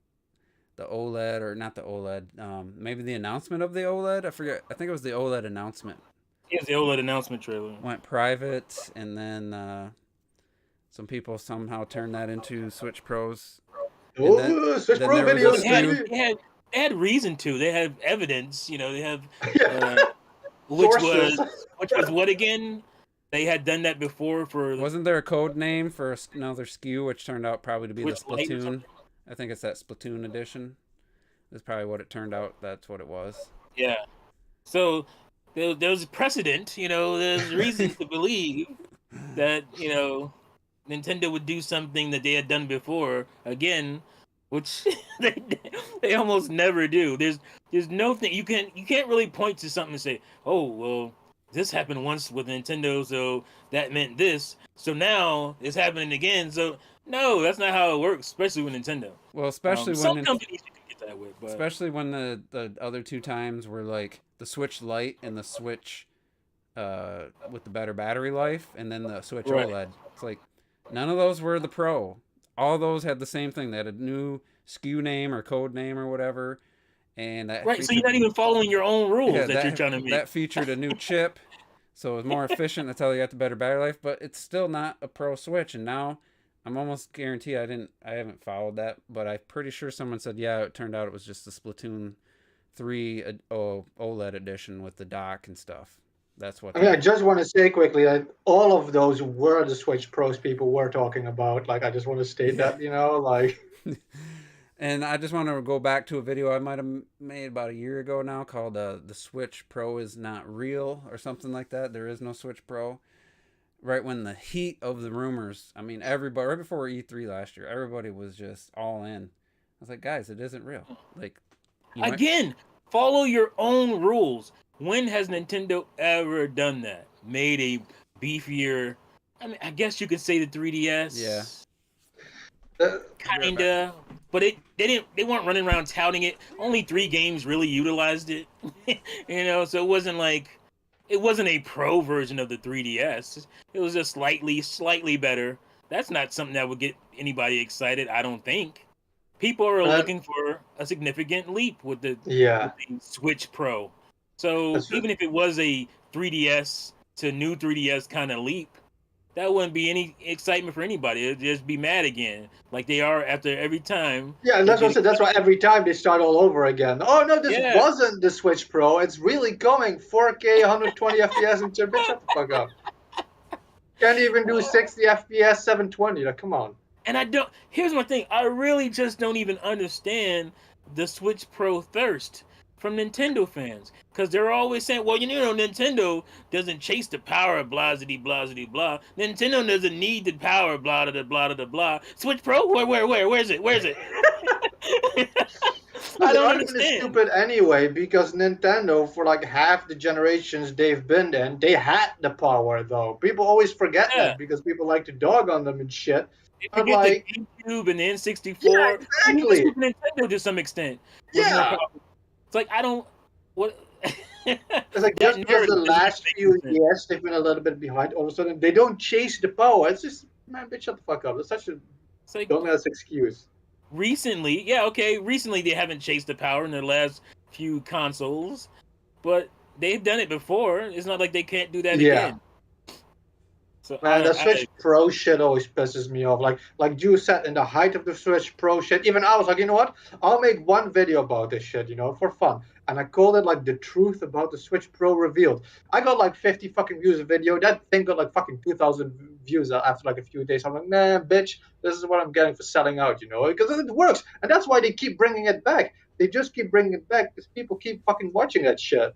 the OLED, or not the OLED, maybe the announcement of the OLED. I forget. I think it was the OLED announcement. Yeah, the OLED announcement trailer Went private, and then some people somehow turned that into Switch Pros. Oh, Switch then Pro there was a videos. skew. They had reason to. They have evidence. They have which Sources. was what again? They had done that before for. Wasn't there a code name for another SKU, which turned out probably to be the Switch Lite or Splatoon? something? I think it's that Splatoon edition. That's probably what it turned out. That's what it was. Yeah. So there was precedent. There's reason to believe that Nintendo would do something that they had done before again, which they almost never do. There's no thing you can't really point to something and say, oh well, this happened once with Nintendo, so that meant this. So now it's happening again. So no, that's not how it works, especially with Nintendo. Well, especially Some when companies you can get that with, but especially when the other two times were like the Switch Lite and the Switch with the better battery life, and then the Switch Right. OLED. It's like none of those were the Pro. All those had the same thing. They had a new SKU name or code name or whatever, and that right. So you're not even following your own rules that you're trying to make. That featured a new chip, so it was more efficient. That's how they got the better battery life. But it's still not a Pro Switch, and now I'm almost guaranteed I haven't followed that, but I'm pretty sure someone said it turned out it was just the Splatoon 3 OLED edition with the dock and stuff. That's what. I mean, I just want to say quickly that all of those were the Switch Pros people were talking about. Like, I just want to state that, like. And I just want to go back to a video I might have made about a year ago now called "The Switch Pro is not real" or something like that. There is no Switch Pro. Right when the heat of the rumors, I mean, everybody, right before E3 last year, everybody was just all in. I was like, guys, it isn't real. Like, Again, follow your own rules. When has Nintendo ever done that? Made a beefier? I mean, I guess you could say the 3DS. Yeah. Kinda, but they weren't running around touting it. Only 3 games really utilized it. So it wasn't like it wasn't a pro version of the 3DS. It was just slightly better. That's not something that would get anybody excited, I don't think. People are looking for a significant leap with the Switch Pro. So even if it was a 3DS to new 3DS kind of leap, that wouldn't be any excitement for anybody. It'd just be mad again, like they are after every time. Yeah, and that's what I said. That's why every time they start all over again. Oh no, this wasn't the Switch Pro. It's really coming 4K, 120 FPS, and shut the fuck up. Can't even do 60 FPS, 720. Like, come on. And here's my thing. I really just don't even understand the Switch Pro thirst from Nintendo fans, because they're always saying, well, Nintendo doesn't chase the power, blah, blah, blah. Nintendo doesn't need the power, blah, blah, blah, blah, blah. Switch Pro? Where's it? I don't understand. It's stupid anyway, because Nintendo, for like half the generations they've been in, they had the power, though. People always forget that because people like to dog on them and shit. They forget the GameCube and the N64. Yeah, exactly. Even Nintendo to some extent. Yeah. It's like, what? It's like just because the last few years they've been a little bit behind, all of a sudden they don't chase the power. It's just, man, bitch, shut the fuck up. That's such a dumbass excuse. Recently they haven't chased the power in their last few consoles, but they've done it before. It's not like they can't do that again. So man, the Switch Pro shit always pisses me off. Like you said, in the height of the Switch Pro shit, even I was like, you know what? I'll make one video about this shit, for fun. And I called it like the truth about the Switch Pro revealed. I got like 50 fucking views a video. That thing got like fucking 2,000 views after like a few days. I'm like, nah, bitch, this is what I'm getting for selling out, because it works. And that's why they keep bringing it back. They just keep bringing it back because people keep fucking watching that shit.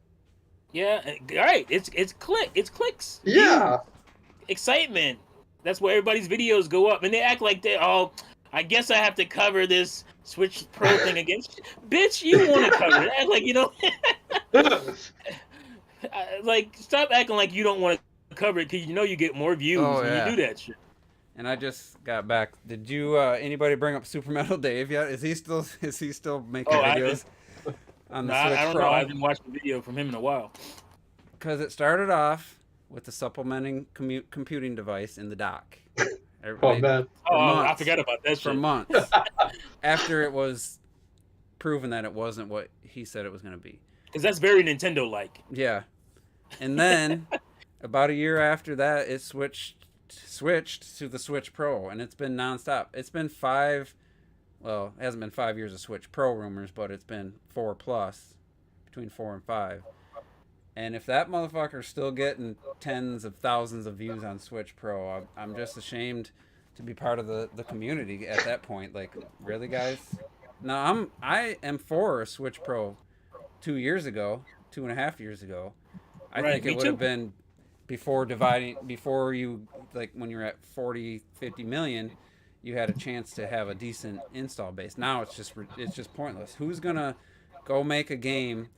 Yeah, right. It's clicks. Yeah. Excitement. That's where everybody's videos go up, and they act like they're all I guess I have to cover this Switch Pro thing against. Bitch, you want to cover it? Act like you don't. Like, stop acting like you don't want to cover it because you know you get more views Oh, when you yeah. do that shit. And I just got back. Did you anybody bring up Super Metal Dave yet? Is he still making videos on the Switch I don't Pro? know. I haven't watched a video from him in a while. Because it started off with the supplementing computing device in the dock. Oh man. I forgot about that shit. For months. After it was proven that it wasn't what he said it was going to be. Because that's very Nintendo-like. Yeah. And then, about a year after that, it switched to the Switch Pro, and it's been nonstop. It's been it hasn't been 5 years of Switch Pro rumors, but it's been 4+, between 4 and 5. And if that motherfucker's still getting tens of thousands of views on Switch Pro, I'm just ashamed to be part of the community at that point. Like, really, guys? Now, I am for a Switch Pro 2.5 years ago. I think it would have been before you, like, when you're at 40, 50 million, you had a chance to have a decent install base. Now it's just pointless. Who's going to go make a game,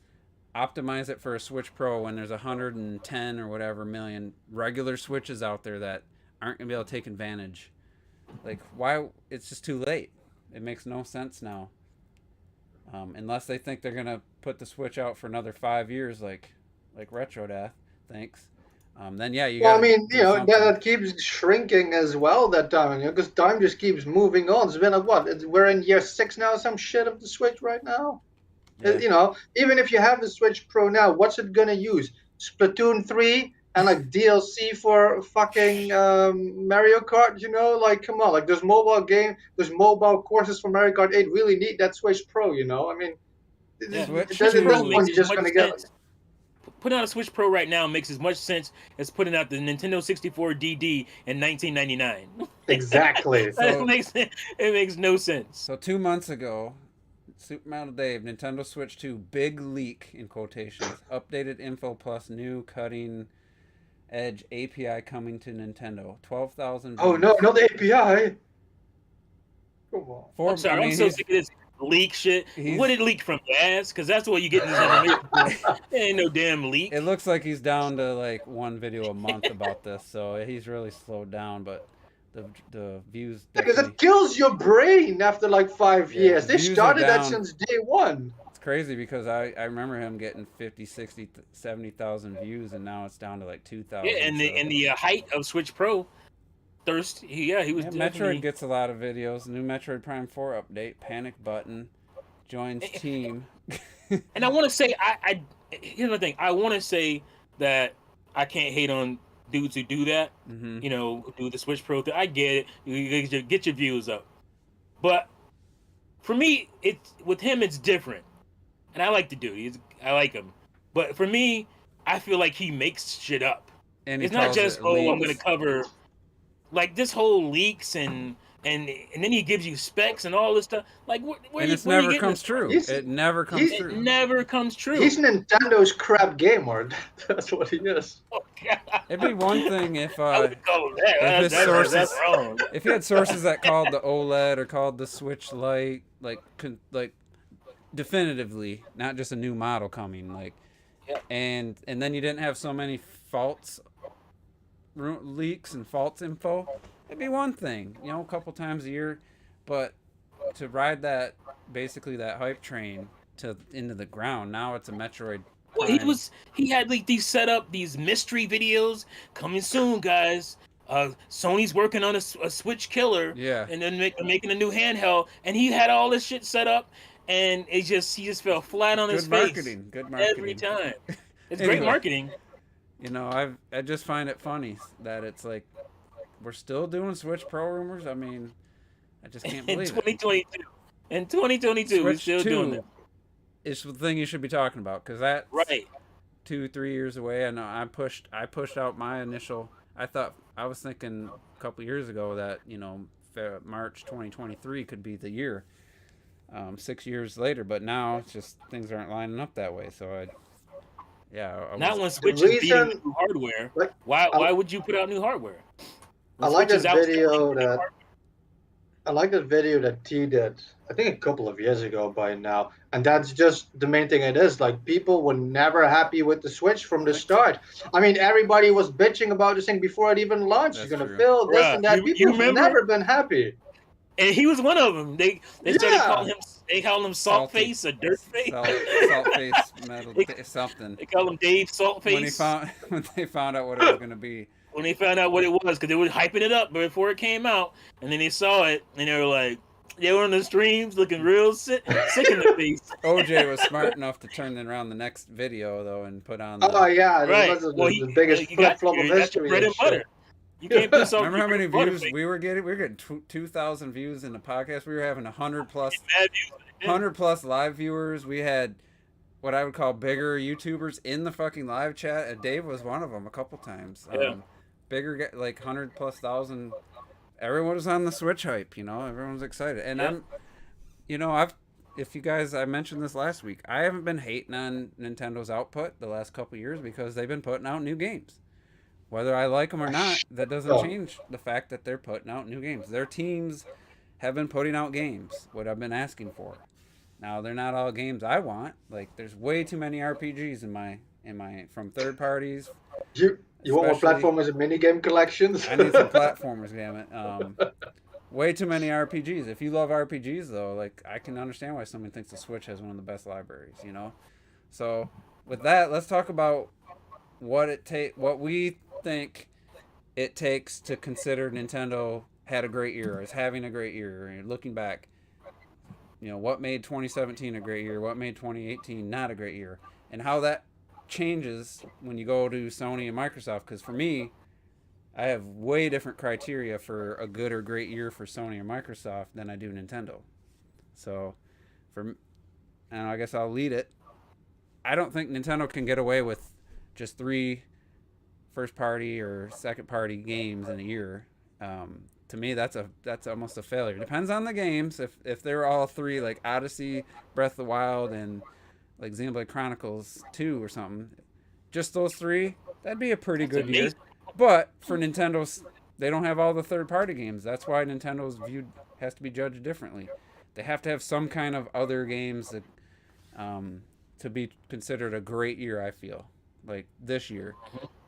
optimize it for a Switch Pro when there's 110 or whatever million regular Switches out there that aren't going to be able to take advantage? Like, why? It's just too late. It makes no sense now. Unless they think they're going to put the Switch out for another 5 years like Retrodath thinks. Then yeah, you got. Well, I mean, that keeps shrinking as well. That time, because time just keeps moving on. It's been like what? We're in year 6 now. Some shit of the Switch right now. Yeah. Even if you have the Switch Pro now, what's it gonna use? Splatoon 3 and like DLC for fucking Mario Kart. Like, come on, like there's mobile courses for Mario Kart 8. Really need that Switch Pro. I mean, Yeah. at this point, you're just gonna get. Putting out a Switch Pro right now makes as much sense as putting out the Nintendo 64 DD in 1999. Exactly. It makes no sense. So 2 months ago, Super Metal Dave, Nintendo Switch 2, big leak in quotations, updated info plus new cutting edge API coming to Nintendo. 12,000 views. Oh no, not the API. Come on. I'm sorry, I'm so sick of this leak shit. What did it leak from? Gas? Because that's what you get in this information. There ain't no damn leak. It looks like he's down to like one video a month about this, so he's really slowed down, but the views because it kills your brain after like 5 years. They views started that since day one. It's crazy because I remember him getting 50, 60, 70,000 views, and now it's down to like 2,000. Yeah, and the height of Switch Pro thirst. He was. Metroid gets a lot of videos. New Metroid Prime 4 update. Panic button. Joins team. And I want to say, here's the thing. I want to say that I can't hate on dudes who do that. Mm-hmm. Who do the Switch Pro thing. I get it. You get your views up. But for me, with him, it's different. And I like the dude. I like him. But for me, I feel like he makes shit up. And it's not just, I'm going to cover. Like, this whole leaks and then he gives you specs and all this stuff. Like, it never comes true. It never comes true. It never comes true. He's Nintendo's crap gamer. That's what he is. Oh, God. It'd be one thing if I would call him that. That's wrong. If he had sources that called the OLED or called the Switch Lite, like definitively, not just a new model coming, like, yeah. and then you didn't have so many false leaks and false info, it'd be one thing, a couple times a year, but to ride that hype train into the ground, now it's a Metroid Prime. Well, he had like these mystery videos coming soon, guys. Sony's working on a Switch killer, and then making a new handheld, and he had all this shit set up, and he just fell flat on his face. Good marketing every time. It's anyway, great marketing. I just find it funny that it's like we're still doing Switch Pro rumors. I mean, I just can't believe it. In 2022, we're still doing it. It's the thing you should be talking about because that's right. 2-3 years away. I know I pushed out my initial. I was thinking a couple years ago that March 2023 could be the year. 6 years later, but now it's just things aren't lining up that way. So not when Switch is beating new hardware. Why would you put out new hardware? I like this video that. I like that video that T did, I think a couple of years ago by now. And that's just the main thing it is. Like, people were never happy with the Switch from the start. I mean, everybody was bitching about this thing before it even launched. That's You're going to true. fail this Bruh, and that. you People have remember? never been happy. And he was one of them. They started Yeah. calling him. They called him Salt Salty. Face or Dirt Face. Salt face metal something. They call him Dave Salt When Face. when they found out what it was gonna be. When they found out what it was, because they were hyping it up before it came out, and then they saw it, and they were like, they were on the streams looking real sick in the face. OJ was smart enough to turn around the next video though and put on. Oh, yeah. This Right. was the, Well, the biggest you flip got flop of your history. bread and shit. butter. You can't piss off. Remember how many your views we were getting? We were getting 2,000 views in the podcast. We were having 100 plus live viewers. We had what I would call bigger YouTubers in the fucking live chat. And Dave was one of them a couple times. Yeah. Bigger, like 100 plus thousand. Everyone was on the Switch hype. Everyone was excited. And Yeah. if you guys, I mentioned this last week. I haven't been hating on Nintendo's output the last couple years because they've been putting out new games. Whether I like them or not, that doesn't change the fact that they're putting out new games. Their teams have been putting out games, what I've been asking for. Now, they're not all games I want. Like, there's way too many RPGs in my from third parties. You want more platformers and minigame collections? I need some platformers, damn it. Way too many RPGs. If you love RPGs, though, like, I can understand why someone thinks the Switch has one of the best libraries, So, with that, let's talk about what we think it takes to consider Nintendo had a great year, is having a great year. And looking back, what made 2017 a great year, what made 2018 not a great year, and how that changes when you go to Sony and Microsoft. Because for me, I have way different criteria for a good or great year for Sony or Microsoft than I do Nintendo. So, and I guess I'll lead it. I don't think Nintendo can get away with just 3 first party or second party games in a year. To me, that's almost a failure. Depends on the games. If they're all 3, like Odyssey, Breath of the Wild, and like Xenoblade Chronicles 2 or something, just those 3, that'd be a pretty good year. But for Nintendo's, they don't have all the third party games. That's why Nintendo's has to be judged differently. They have to have some kind of other games that to be considered a great year. I feel like this year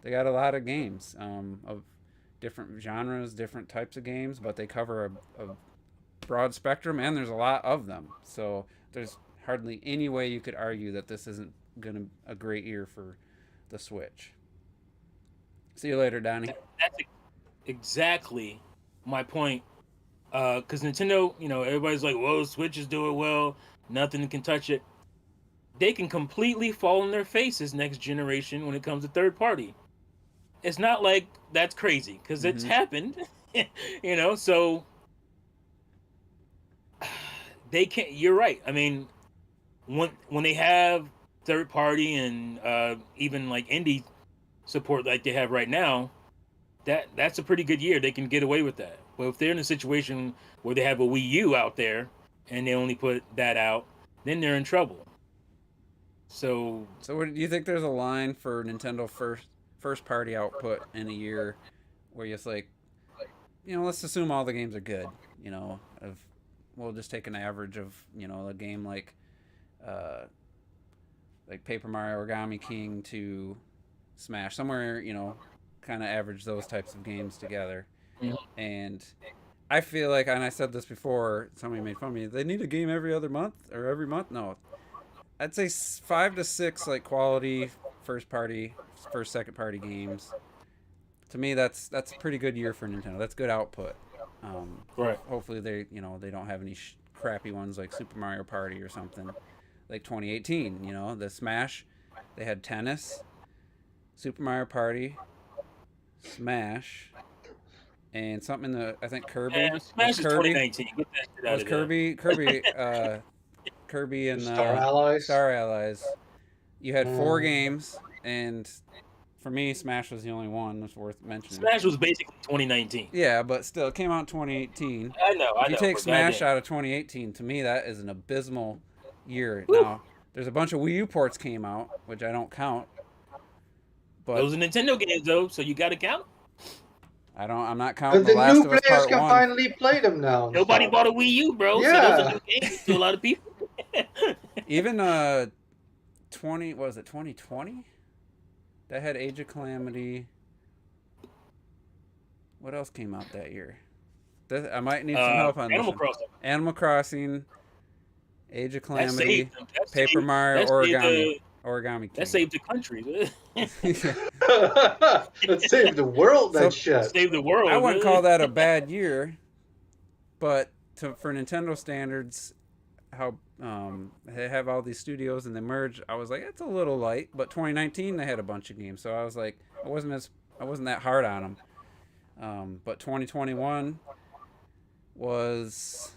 they got a lot of games of different genres, different types of games, but they cover a broad spectrum, and there's a lot of them. So there's hardly any way you could argue that this isn't gonna a great year for the Switch. See you later, Donnie. That's exactly my point. Because Nintendo, everybody's like, "Well, Switch is doing well. Nothing can touch it." They can completely fall on their faces next generation when it comes to third party. It's not like that's crazy because it's happened, So they can't. You're right. I mean, when they have third party and even like indie support like they have right now, that's a pretty good year. They can get away with that. But if they're in a situation where they have a Wii U out there and they only put that out, then they're in trouble. So what, do you think there's a line for Nintendo first party output in a year where it's like, let's assume all the games are good, we'll just take an average of, a game like Paper Mario Origami King to Smash, somewhere, kind of average those types of games together. Yeah. And I feel like, and I said this before, somebody made fun of me, they need a game every other month or every month. No, I'd say 5 to 6 like quality first second party games. To me, that's a pretty good year for Nintendo. That's good output. Right. Hopefully they don't have any crappy ones like Super Mario Party or something like 2018. The Smash, they had Tennis, Super Mario Party, Smash, and something in the, I think Kirby. Yeah, Smash is 2019. Get that shit out was of there. Kirby and Star Allies. You had 4 games, and for me, Smash was the only one that's worth mentioning. Smash was basically 2019. Yeah, but still, it came out in 2018. I know. If you take Smash out of 2018, to me, that is an abysmal year. Woo. Now, there's a bunch of Wii U ports came out, which I don't count. But those are Nintendo games, though, so you got to count. I'm not counting But The the Last new of Us players Part can 1. finally play them now. and Nobody stuff. bought a Wii U, bro. So those are Yeah. new games to a lot of people. Even 2020? That had Age of Calamity. What else came out that year? I might need some help on this Animal one. Crossing. Animal Crossing, Age of That Calamity, saved them. Paper Mario, that saved Origami that King. saved the country. That saved the world, that So- shit. Saved the world. I wouldn't call that a bad year, but for Nintendo standards, how they have all these studios and they merge, I was like, it's a little light. But 2019 they had a bunch of games, so I was like, I wasn't that hard on them. But 2021 was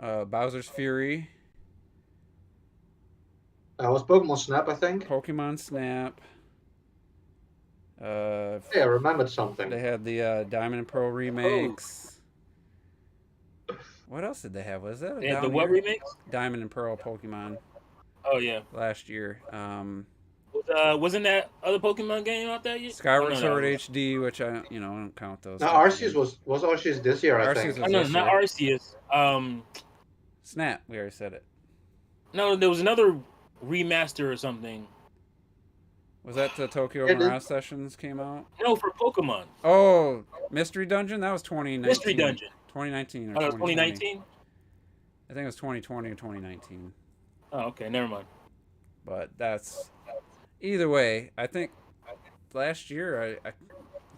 Bowser's Fury, Was Pokemon Snap, I think. Pokemon Snap. Yeah, I remembered something. They had the Diamond and Pearl remakes. What else did they have? Was that They had the what remakes? Diamond and Pearl Pokemon Oh yeah. last year. Wasn't that other Pokemon game out there yet? Skyward Oh, no, Sword no. HD, which I don't count those. No, type of Arceus games. was Arceus this year, I Arceus think. was- Oh, no, this not year. Arceus. Snap. We already said it. No, there was another remaster or something. Was that the Tokyo It is- Mirage Sessions came out? No, for Pokemon. Oh, Mystery Dungeon. That was 2019. Mystery Dungeon. 2019 or Oh, that was 2020. 2019. I think it was 2020 or 2019. Oh, okay, never mind. But that's either way. I think last year I'm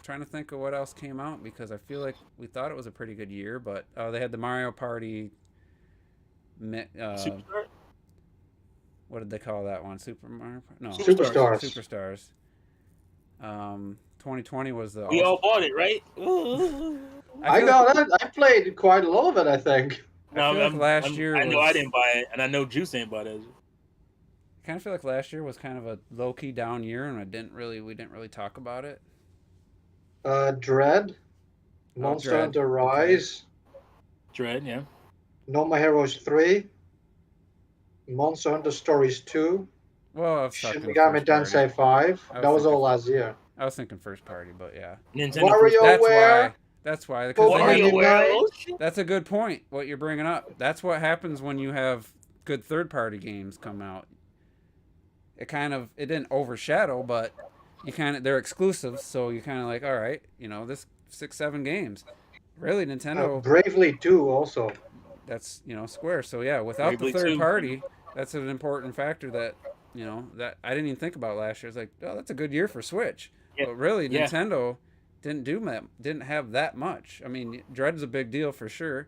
trying to think of what else came out because I feel like we thought it was a pretty good year, but they had the Mario Party. Superstar? What did they call that one? Super Mario? No, Superstars. Superstars. 2020 was the. We all bought it, right? I got it. I played quite a lot of it, I think. I feel like last year I know was- I didn't buy it, and I know Juice ain't bought it. I kind of feel like last year was kind of a low key down year, and we didn't really talk about it. Dread, Monster Dread, Hunter Rise, Dread, yeah. No More Heroes 3, Monster Hunter Stories 2, Well, I was Shin talking Megami first party. Tensei 5. I was That was all thinking- last year. I was thinking first party, but yeah, Nintendo. WarioWare. That's why. Because they had- WarioWare. Oh, shit. that's a good point. What you're bringing up. That's what happens when you have good third party games come out. It didn't overshadow, but they're exclusives, so you kind of like, all right, this 6-7 games. Really, Nintendo. Bravely 2 also. That's Square. So yeah, without Bravely the third 2. party, that's an important factor that that I didn't even think about last year. It's like, oh, that's a good year for Switch. Yeah. But really, Yeah. Nintendo didn't have that much. I mean, Dread's a big deal for sure.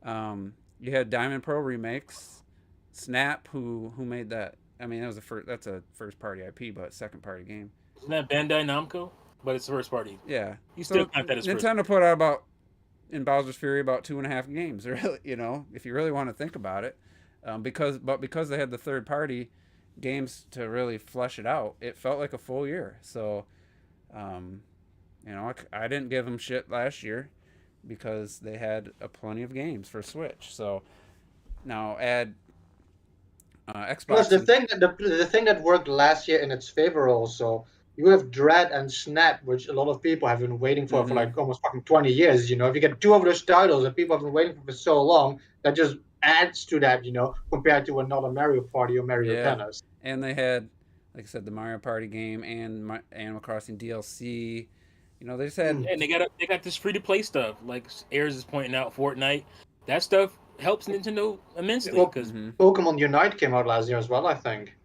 You had Diamond Pro remakes, Snap, who made that. I mean, that's a first party IP, but second party game. Isn't that Bandai Namco? But it's first party. Yeah, You still count that as first. Nintendo put out in Bowser's Fury about 2.5 games. Really, if you really want to think about it, because they had the third party games to really flesh it out, it felt like a full year. So, I didn't give them shit last year because they had plenty of games for Switch. So now add Xbox. Plus, the thing that worked last year in its favor also, you have Dread and Snap, which a lot of people have been waiting for like almost fucking 20 years. If you get two of those titles that people have been waiting for so long, that just adds to that, compared to another Mario Party or Mario Tennis. And they had, like I said, the Mario Party game and Animal Crossing DLC. They just had. And they got this free to play stuff. Like Ayers is pointing out, Fortnite. That stuff helps Nintendo immensely Well, because Pokemon Unite came out last year as well, I think.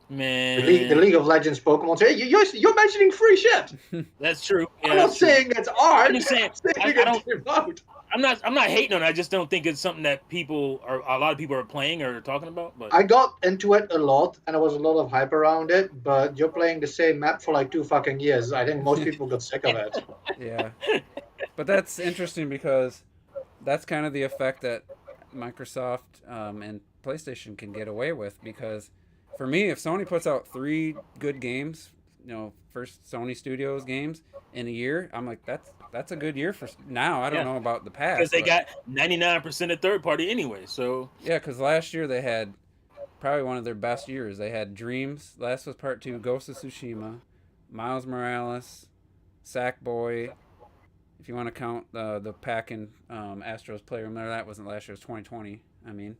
man, The League of Legends Pokemon. Hey, you're mentioning free shit. that's true. Yeah, I'm not that's true. saying it's art. I'm just saying, I'm I don't- it out. I'm not hating on it. I just don't think it's something that a lot of people are playing or talking about. But I got into it a lot, and there was a lot of hype around it. But you're playing the same map for like 2 fucking years. I think most people got sick of it. Yeah. But that's interesting because that's kind of the effect that Microsoft and PlayStation can get away with. Because for me, if Sony puts out 3 good games, first Sony Studios games in a year, I'm like, that's a good year for now. I don't know about the past. because they got 99% of third party anyway. So Yeah, because last year they had probably one of their best years. They had Dreams, Last of Us Part 2, Ghost of Tsushima, Miles Morales, Sackboy. If you want to count the pack in Astros Playroom there, that wasn't last year. It was 2020. I mean,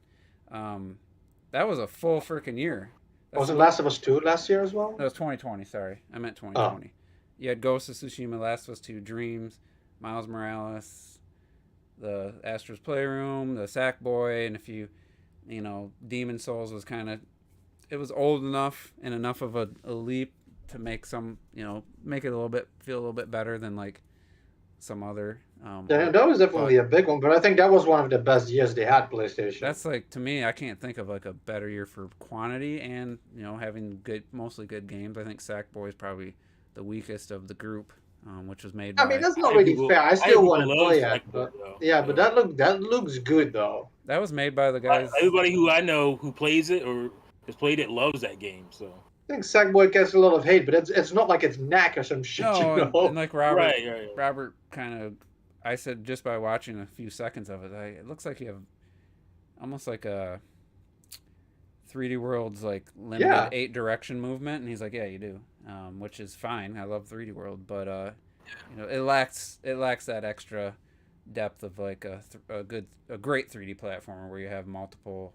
that was a full freaking year. Wasn't Last of Us 2 last year as well? That was 2020. Sorry, I meant 2020. Oh. You had Ghost of Tsushima, Last of Us 2, Dreams, Miles Morales, the Astros Playroom, the Sackboy, and Demon Souls was kind of, it was old enough and enough of a leap to make make it feel a little bit better than like some other. Yeah, that was definitely a big one, but I think that was one of the best years they had PlayStation. That's like, to me, I can't think of like a better year for quantity and having mostly good games. I think Sackboy is probably the weakest of the group, which was made. I mean, that's not really fair. I still want to play it, but that looks good though. That was made by the guys. Everybody who I know who plays it or has played it loves that game. So I think Sackboy gets a lot of hate, but it's not like it's knack or some shit. No, and like Robert, Robert kind of, I said just by watching a few seconds of it, it looks like you have almost like a 3D World's like limited 8 direction movement, and he's like, yeah, you do, which is fine. I love 3D World, but it lacks that extra depth of like a great 3D platformer where you have multiple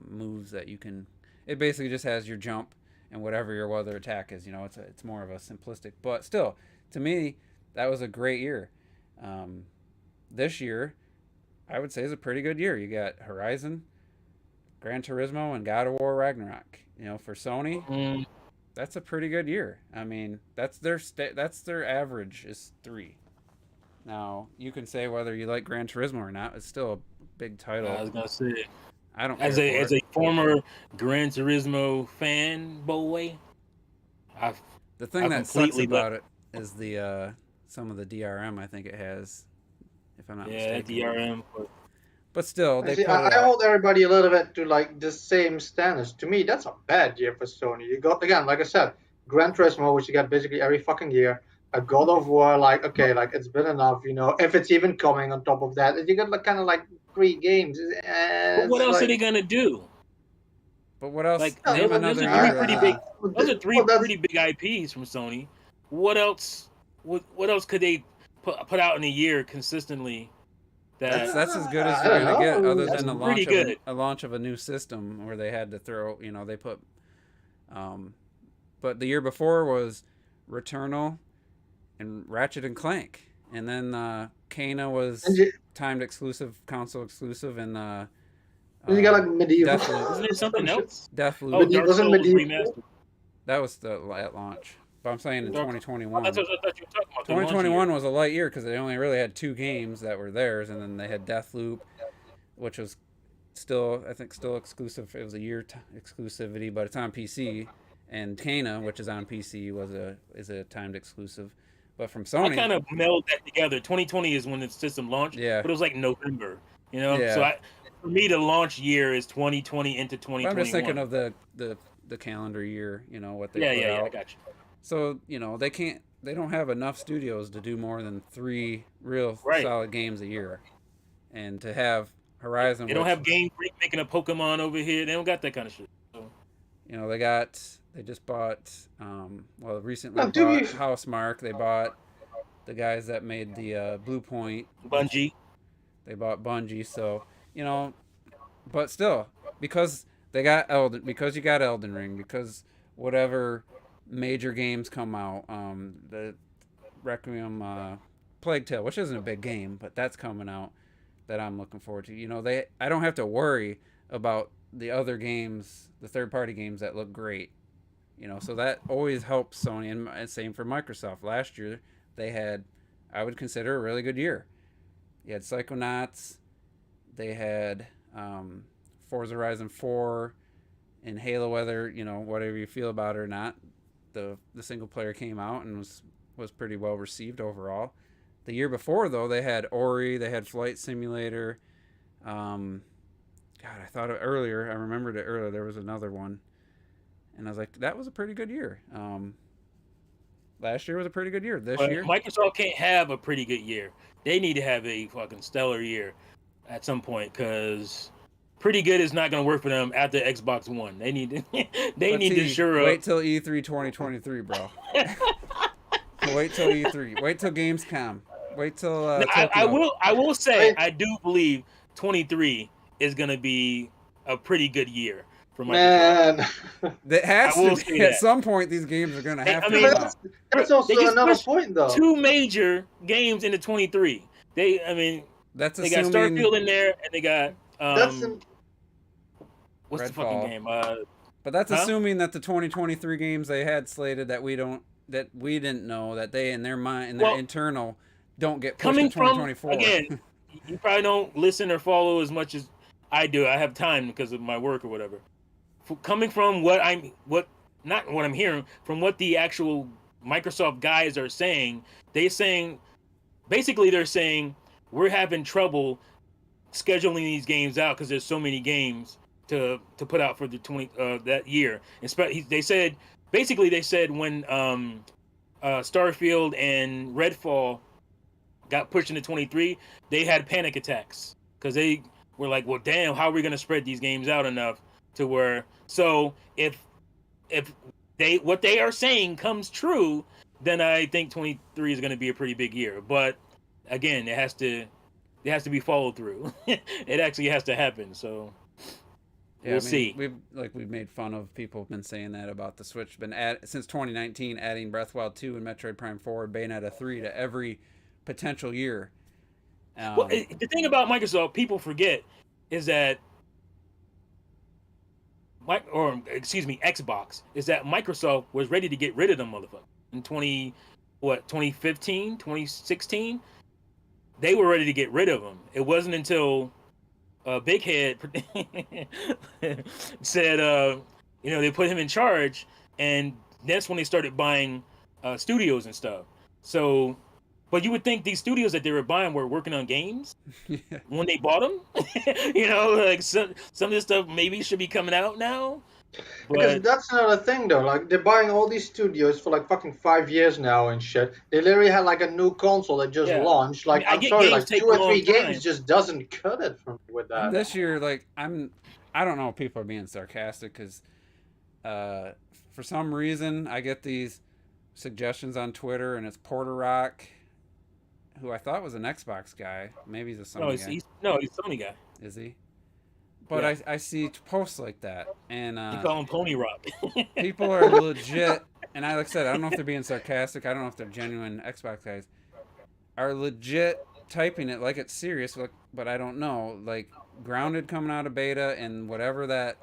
moves that you can. It basically just has your jump and whatever your other attack is. It's more of a simplistic, but still, to me, that was a great year. This year, I would say, is a pretty good year. You got Horizon, Gran Turismo, and God of War Ragnarok. For Sony, that's a pretty good year. I mean, that's their average is 3. Now, you can say whether you like Gran Turismo or not. It's still a big title. I was gonna say, I don't. As a former Gran Turismo fanboy, the thing that sucks about it is the some of the DRM. I think it has, if I'm not mistaken. Yeah, DRM. But still, I hold everybody a little bit to like the same standards. To me, that's a bad year for Sony. You got, again, like I said, Gran Turismo, which you get basically every fucking year. A God of War, like, okay, like it's been enough, if it's even coming on top of that. You got like kind of like 3 games. But what else are they gonna do? But what else? Like, those are three pretty big IPs from Sony. What else? What else could they put out in a year consistently? That's as good as you're gonna get, other than a launch of a new system where they had to throw. They put. But the year before was Returnal and Ratchet and Clank, and then Kana was timed exclusive, console exclusive, and you got like Medieval. Isn't it something else? Deathloop. Oh, Dark Souls Remastered. That was at launch. But I'm saying in 2021. That's what I thought you were talking about. 2021 was a light year because they only really had 2 games that were theirs, and then they had Deathloop, which was still exclusive. It was a year exclusivity, but it's on PC. And Kana, which is on PC, is a timed exclusive. But from Sony, I kind of meld that together. 2020 is when the system launched. Yeah. But it was like November. Yeah. So for me, the launch year is 2020 into 2021. I'm just thinking of the calendar year. What they put out. Yeah, I got you. So they don't have enough studios to do more than 3 real solid games a year, and to have Horizon. They don't have Game Freak making a Pokemon over here. They don't got that kind of shit. So. They just bought recently bought Housemarque. They bought the guys that made the Blue Point. Bungie. They bought Bungie, so but still, because you got Elden Ring, because whatever major games come out, the Requiem, Plague Tale, which isn't a big game, but that's coming out that I'm looking forward to. I don't have to worry about the other games, the third-party games that look great. So that always helps Sony, and same for Microsoft. Last year, they had, I would consider, a really good year. You had Psychonauts, they had Forza Horizon 4, and Halo, whether, whatever you feel about it or not, the single player came out and was pretty well received overall. The year before, though, they had Ori, they had Flight Simulator. I thought it earlier. I remembered it earlier. There was another one. And I was like, that was a pretty good year. Last year was a pretty good year. This year, Microsoft can't have a pretty good year. They need to have a fucking stellar year at some point, because pretty good is not going to work for them after Xbox One. They need to. Wait till E3 2023, bro. Wait till E3. Wait till Gamescom. Wait till Now, Tokyo. I will say Wait. I do believe 23 is gonna be a pretty good year for Microsoft. Man. That has I will to say be. At that. some point, these games are going to have I to mean, come But out. that's They also just another pushed point, though. two major games into 23. That's They got assuming Starfield in there, and they got That's what's the fucking Redfall. game? But that's Huh? assuming that the 2023 games they had slated that we didn't know, that they in their mind, in their Well, internal, don't get pushed to coming from 2024. again, you probably don't listen or follow as much as I do. I have time because of my work or whatever. Coming from not what I'm hearing, from what the actual Microsoft guys are saying, they're saying we're having trouble scheduling these games out because there's so many games to put out for the 20 that year. They said when Starfield and Redfall got pushed into 23, they had panic attacks because they were like, well, damn, how are we going to spread these games out enough to where, so if what they are saying comes true, then I think 23 is going to be a pretty big year. But again, it has to be followed through. It actually has to happen. So we'll see. We've made fun of people have been saying that about the Switch. Since 2019, adding Breath of the Wild 2 and Metroid Prime 4, Bayonetta 3 to every potential year. Well, the thing about Microsoft, people forget, is that Xbox, is that Microsoft was ready to get rid of them motherfuckers in 2015, 2016. They were ready to get rid of them. It wasn't until Big Head said, they put him in charge, and that's when they started buying studios and stuff. So, but you would think these studios that they were buying were working on games when they bought them. Like some of this stuff maybe should be coming out now. because that's another thing, though. Like, they're buying all these studios for like fucking 5 years now and shit. They literally had like a new console that just launched. Like, I I'm get sorry, games like take 2 or a long 3 games time. just doesn't cut it for me with that. This year, I don't know if people are being sarcastic because for some reason I get these suggestions on Twitter, and it's Porter Rock, who I thought was an Xbox guy. Maybe he's a Sony guy. He's a Sony guy. Is he? But Yeah. I see posts like that, and You call him Pony Rock. people are legit. And like I said, I don't know if they're being sarcastic. I don't know if they're genuine Xbox guys. Are legit typing it like it's serious, but I don't know. Like Grounded coming out of beta, and whatever that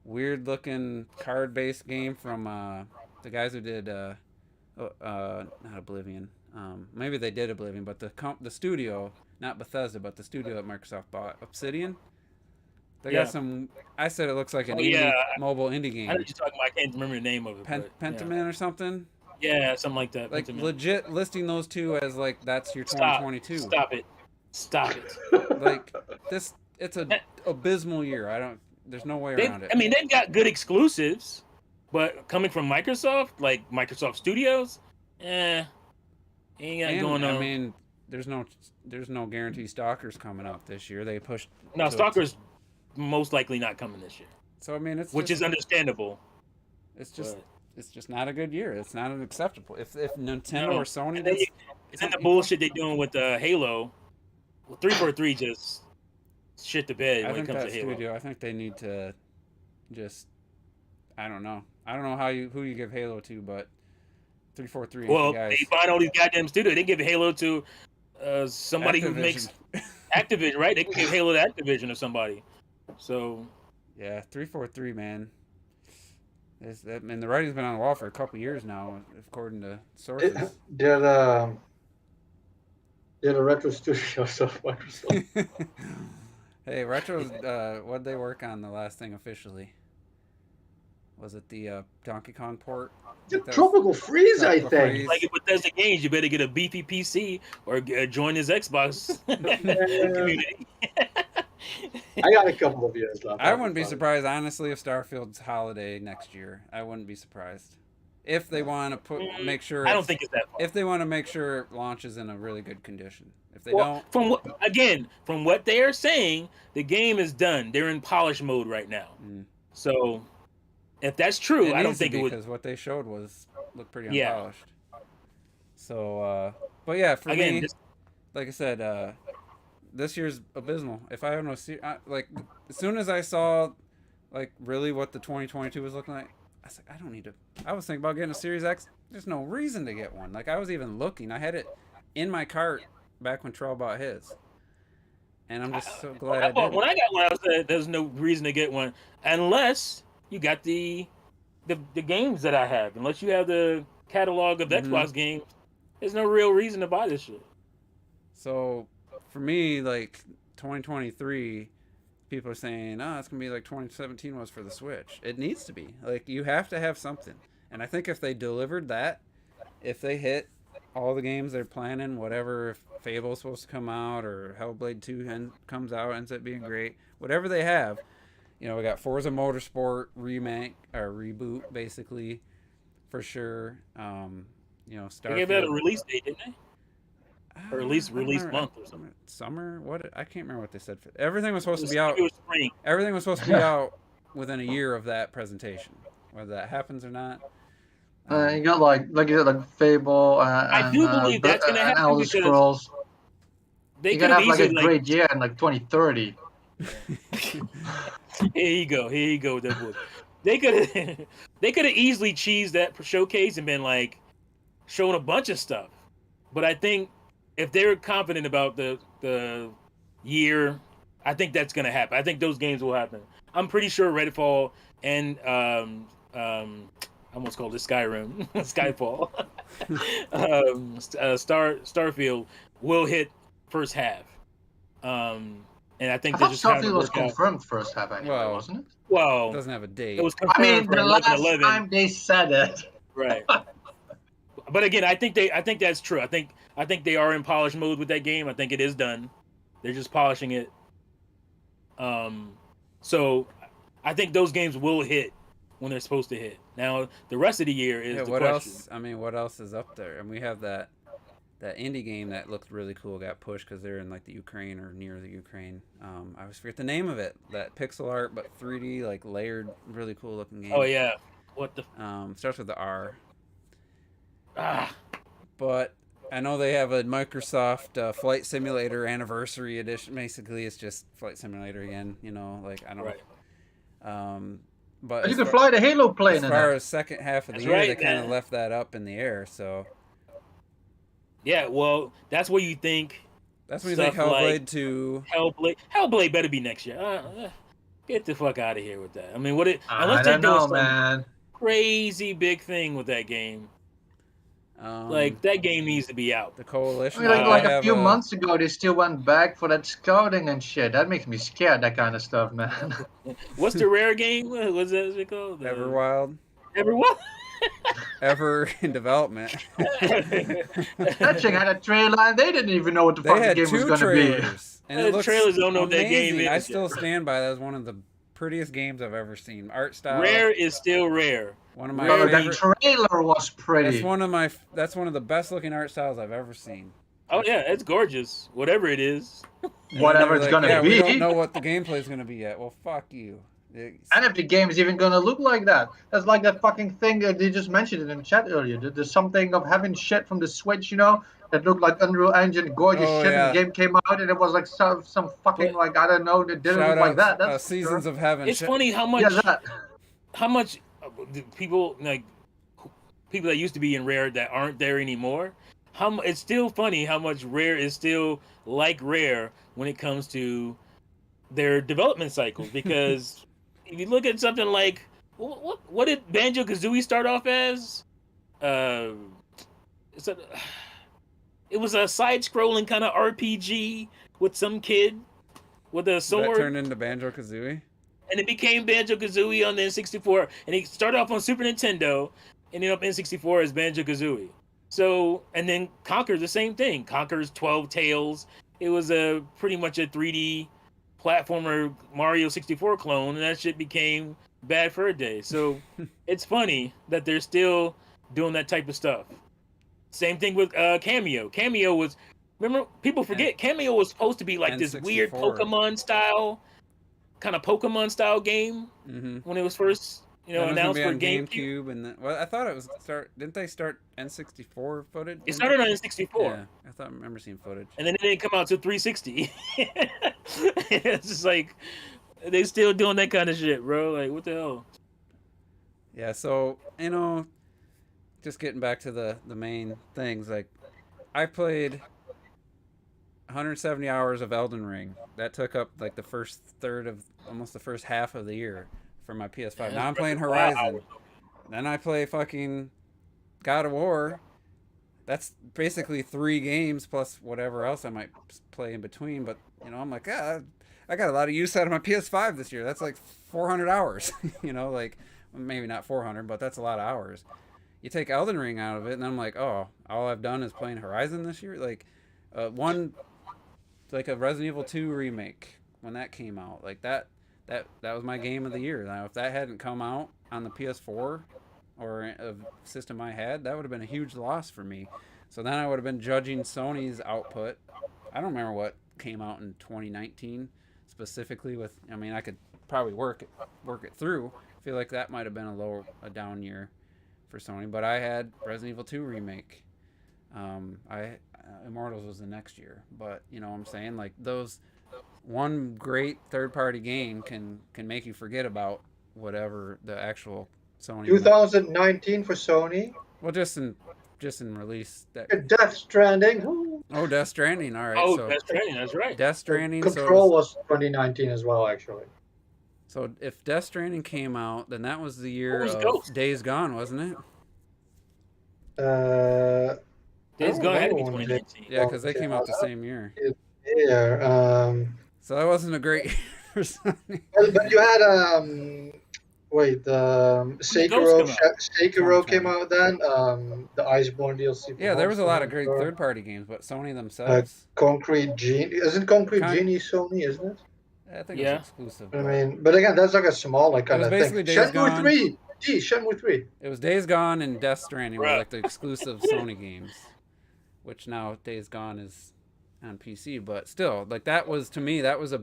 weird looking card based game from the guys who did not Oblivion. Maybe they did Oblivion, but the studio, not Bethesda, but the studio that Microsoft bought, Obsidian. They got some. I said it looks like an mobile indie game. I know what you're talking about. I can't remember the name of it. Pentiment or something. Yeah, something like that. Like Pentiment. legit listing those two as like that's your 2022. Stop it. Like this, it's a abysmal year. There's no way around it. I mean, they've got good exclusives, but coming from Microsoft, like Microsoft Studios, ain't got going on. I mean, there's no guarantee Stalker's coming out this year. They pushed. No, Stalker's most likely not coming this year. So I mean, which is understandable. It's just not a good year. It's not an acceptable. If Nintendo or Sony, and then the bullshit they're doing with Halo, 343 just shit the bed when it comes to Halo. Studio, I think they need to just. I don't know who you give Halo to, but 343. Well, guys. they find all these goddamn studios. They give Halo to somebody Activision. who makes Activision, right? They can give Halo to Activision or somebody. So. Yeah, 343, man. And the writing's been on the wall for a couple years now, according to sources. They're the retro studios of Microsoft. Hey, Retro's, what'd they work on the last thing officially? Was it the Donkey Kong port? The Tropical Freeze, I think. Freeze. Like with Bethesda games, you better get a beefy PC or join his Xbox community. I got a couple of years left. I wouldn't be surprised, honestly, if Starfield's holiday next year. I wouldn't be surprised. If they want to make sure. I don't think it's that far. If they want to make sure it launches in a really good condition. If they don't. From what they are saying, the game is done. They're in polish mode right now. So, if that's true, I don't think it would. Because what they showed looked pretty unpolished. So, but yeah, for Again, me, like I said, this year's abysmal. If I have no like, as soon as I saw, like, really what the 2022 was looking like, I was like, I don't need to. I was thinking about getting a Series X. There's no reason to get one. Like, I was even looking. I had it in my cart back when Troll bought his, and I'm just so glad I did. When I got one, I was like, there's no reason to get one unless you got the games that I have. Unless you have the catalog of Xbox games, there's no real reason to buy this shit. So, for me, like 2023, people are saying, "Oh, it's gonna be like 2017 was for the Switch." It needs to be. Like, you have to have something. And I think if they delivered that, if they hit all the games they're planning, whatever, if Fable's supposed to come out or Hellblade 2 comes out, ends up being great, whatever they have, we got Forza Motorsport remake or reboot, basically, for sure. Starfield. They gave that a release date, didn't they? Or at least release month or something. Summer? What? I can't remember what they said. Everything was supposed to be out. It was spring. Everything was supposed to be out within a year of that presentation. Whether that happens or not. You got like Fable. I do believe that's going to happen Elder because Scrolls. They You could gotta have have like easily a great year in like 2030. Here you go, Deadwood. They could have easily cheesed that showcase and been like showing a bunch of stuff. But I think if they're confident about the year, I think that's gonna happen. I think those games will happen. I'm pretty sure Redfall and I almost called it Skyrim, Skyfall, Starfield will hit first half. And I think I they're thought just kind Starfield of was confirmed first half anyway, wasn't it? Well, it doesn't have a date. it was I confirmed mean, for the 11, last 11. time they said it. Right. But again, I think that's true. I think they are in polish mode with that game. I think it is done. They're just polishing it. So I think those games will hit when they're supposed to hit. Now the rest of the year is the what question. else? I mean, what else is up there? And we have that indie game that looked really cool got pushed because they're in like the Ukraine or near the Ukraine. I always forget the name of it. That pixel art but 3D, like layered, really cool looking game. Oh yeah. What the? Starts with the R. Ah. But I know they have a Microsoft Flight Simulator Anniversary Edition. Basically, it's just Flight Simulator again. Like I don't. Right. But You can fly the Halo plane as in far it. as second half of the That's year, right, they kind man. of left that up in the air. So Yeah. Well, that's what you think. that's when you think Stuff Hellblade like 2. Hellblade better be next year. Get the fuck out of here with that. I mean, unless I they're don't doing know, some man. crazy big thing with that game. Like that game needs to be out. The I Coalition. mean, they like a have few months ago, they still went back for that scouting and shit. That makes me scared, that kind of stuff, man. What's the rare game? What's that called? Everwild. Everwild. Ever in development. That chick had a trailer and they didn't even know what the They fuck the had game was 2 going to be. trailers. And The it looks trailers don't know what that amazing. game is. I still stand by that as one of the prettiest games I've ever seen. Art style. Rare is still rare. One of my But Rare that favorite. trailer was pretty. That's one of the best looking art styles I've ever seen. Oh yeah, it's gorgeous. Whatever it is. Whatever And it's they're like, going to We be. don't know what the gameplay is going to be yet. Well, fuck you. And if the game is even going to look like that. That's like that fucking thing that they just mentioned it in the chat earlier. There's something of having shit from the Switch, that looked like Unreal Engine, gorgeous Oh, shit, yeah. and the game came out and it was like some fucking, like, I don't know, that didn't Shout look like out that. That's for Seasons sure. of Heaven. It's funny how much Yeah, that. People that used to be in Rare that aren't there anymore. It's still funny how much Rare is still like Rare when it comes to their development cycles. Because if you look at something like what did Banjo-Kazooie start off as? It was a side-scrolling kind of RPG with some kid with a That sword. turned into Banjo-Kazooie. And it became Banjo-Kazooie on the N64. And it started off on Super Nintendo, ended up N64 as Banjo-Kazooie. So, and then Conker's the same thing. Conker's 12 Tales. It was pretty much a 3D platformer Mario 64 clone, and that shit became bad for a day. So, it's funny that they're still doing that type of stuff. Same thing with Cameo. Cameo was, remember, people forget, Cameo was supposed to be like this weird N64. Pokemon style game when it was first you know, Then it was announced for gonna be on GameCube. GameCube, and then, well, I thought it was Didn't they start N64 footage? It started on N64, Yeah, I remember seeing footage. and then it didn't come out till 360. It's just like they still doing that kind of shit, bro. Like, what the hell? Yeah, so just getting back to the main things, like I played 170 hours of Elden Ring. That took up like the first third of almost the first half of the year for my PS5. Now I'm playing Horizon. Then I play fucking God of War. That's basically 3 games plus whatever else I might play in between. But I'm like, I got a lot of use out of my PS5 this year. That's like 400 hours. Like maybe not 400, but that's a lot of hours. You take Elden Ring out of it, and I'm like, oh, all I've done is playing Horizon this year. Like like a Resident Evil 2 remake when that came out. Like that was my game of the year. Now if that hadn't come out on the PS4 or a system I had, that would have been a huge loss for me. So then I would have been judging Sony's output. I don't remember what came out in 2019 specifically with. I mean, I could probably work it through. I feel like that might have been a down year for Sony, but I had Resident Evil 2 remake. Immortals was the next year, but you know what I'm saying, like those one great third-party game can make you forget about whatever the actual Sony 2019 for Sony. Well, just in release that. Death Stranding. Ooh. Oh, Death Stranding. All right. Oh, so Death Stranding. That's right. Death Stranding. Control was 2019 as well, actually. So if Death Stranding came out, then that was the year of Ghost? Days Gone, wasn't it? Days Gone had to be 2019. Yeah, because they came out the same year. Yeah. So that wasn't a great year for Sony. But you had Sekiro came out then. The Iceborne DLC. Yeah, there was a lot of great third-party games, but Sony themselves. Concrete Genie. Isn't Concrete Genie Sony, isn't it? I think it's exclusive. I mean, but again, that's like a small kind of thing. Shenmue 3. Shenmue 3. It was Days Gone and Death Stranding were like the exclusive Sony games, which now Days Gone is on PC. But still, like that was, to me, that was a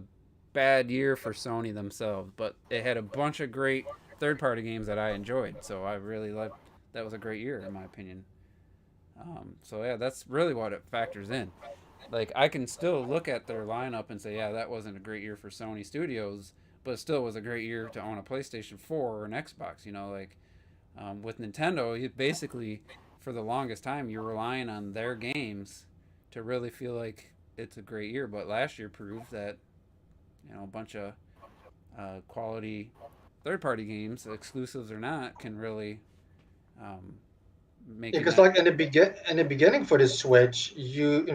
bad year for Sony themselves. But it had a bunch of great third-party games that I enjoyed. So I really liked, that was a great year in my opinion. So yeah, that's really what it factors in. Like, I can still look at their lineup and say, yeah, that wasn't a great year for Sony Studios, but it still was a great year to own a PlayStation 4 or an Xbox, like, with Nintendo, you basically, for the longest time, you're relying on their games to really feel like it's a great year, but last year proved that, a bunch of quality third-party games, exclusives or not, can really make because like in the beginning for the Switch, you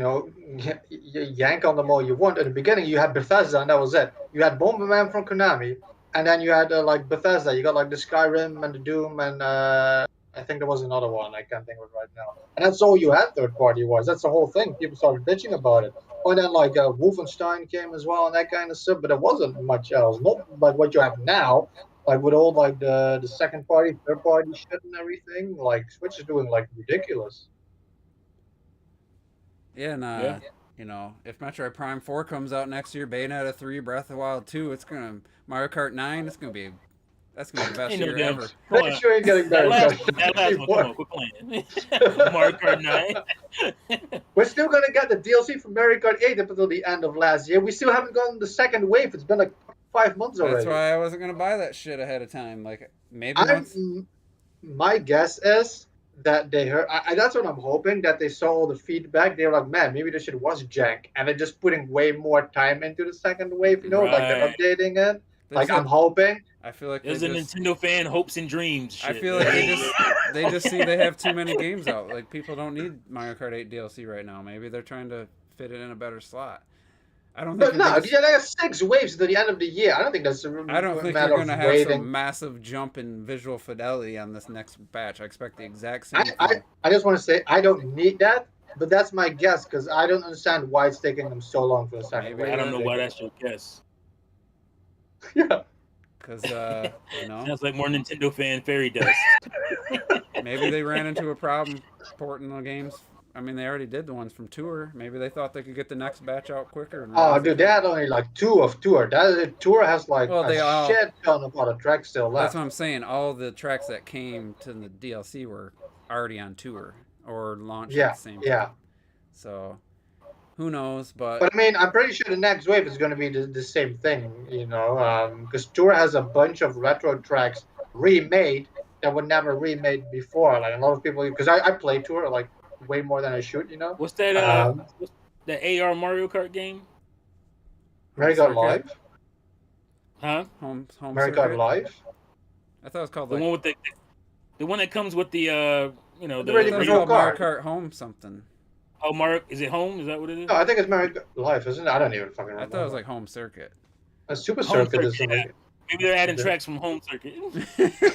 yank on them all you want. In the beginning, you had Bethesda, and that was it. You had Bomberman from Konami, and then you had like Bethesda. You got like the Skyrim and the Doom, and I think there was another one I can't think of it right now. And that's all you had third party wise. That's the whole thing. People started bitching about it. Or then like Wolfenstein came as well and that kind of stuff, but there wasn't much else. Not like what you have now. Like with all like the second party, third party shit and everything, like Switch is doing like ridiculous. Yeah, and if Metroid Prime 4 comes out next year, Bayonetta 3, Breath of the Wild 2, it's gonna Mario Kart 9, that's gonna be the best year ever. Pretty sure ain't getting better. That last one, come on, quit playing. Mario Kart 9. We're still gonna get the DLC from Mario Kart 8 up until the end of last year. We still haven't gotten the second wave. It's been like 5 months already. That's why I wasn't gonna buy that shit ahead of time. Like maybe my guess is that they heard. That's what I'm hoping, that they saw all the feedback. They were like, man, maybe this shit was jank, and they're just putting way more time into the second wave. Like they're updating it. I'm hoping. I feel like there's a Nintendo fan hopes and dreams. Shit. I feel like they just see they have too many games out. Like people don't need Mario Kart 8 DLC right now. Maybe they're trying to fit it in a better slot. I don't think. But no, they got 6 waves to the end of the year. I don't think that's a I don't think you're going to have some massive jump in visual fidelity on this next batch. I expect the exact same thing. I just want to say I don't need that, but that's my guess because I don't understand why it's taking them so long for the second wave. I don't know why that's your guess. Yeah. Because, sounds like more Nintendo fan fairy dust. Maybe they ran into a problem porting the games I mean, they already did the ones from Tour. Maybe they thought they could get the next batch out quicker. And Oh, release dude, it. they had only like 2 of Tour. Tour has like Well, they a all- shit ton of other tracks still That's left. what I'm saying. All the tracks that came to the DLC were already on Tour or launched at the same time. So, who knows? But I mean, I'm pretty sure the next wave is going to be the same thing, you know, because Tour has a bunch of retro tracks remade that were never remade before. Like a lot of people, because I play Tour like way more than I should, you know. What's that? The AR Mario Kart game? Mario Kart Live. Huh? Home Mario Kart circuit? Live. I thought it was called The like one with the one that comes with the you know The I Ready thought it was Control called Mario Kart. Kart Home something. Oh, Mario, is it home? Is that what it is? No, I think it's Mario Kart Live, isn't it? I don't even fucking I remember. thought it was like Home Circuit. A Super Home Circuit is Circuit, like, Maybe they're adding Okay. tracks from Home Circuit.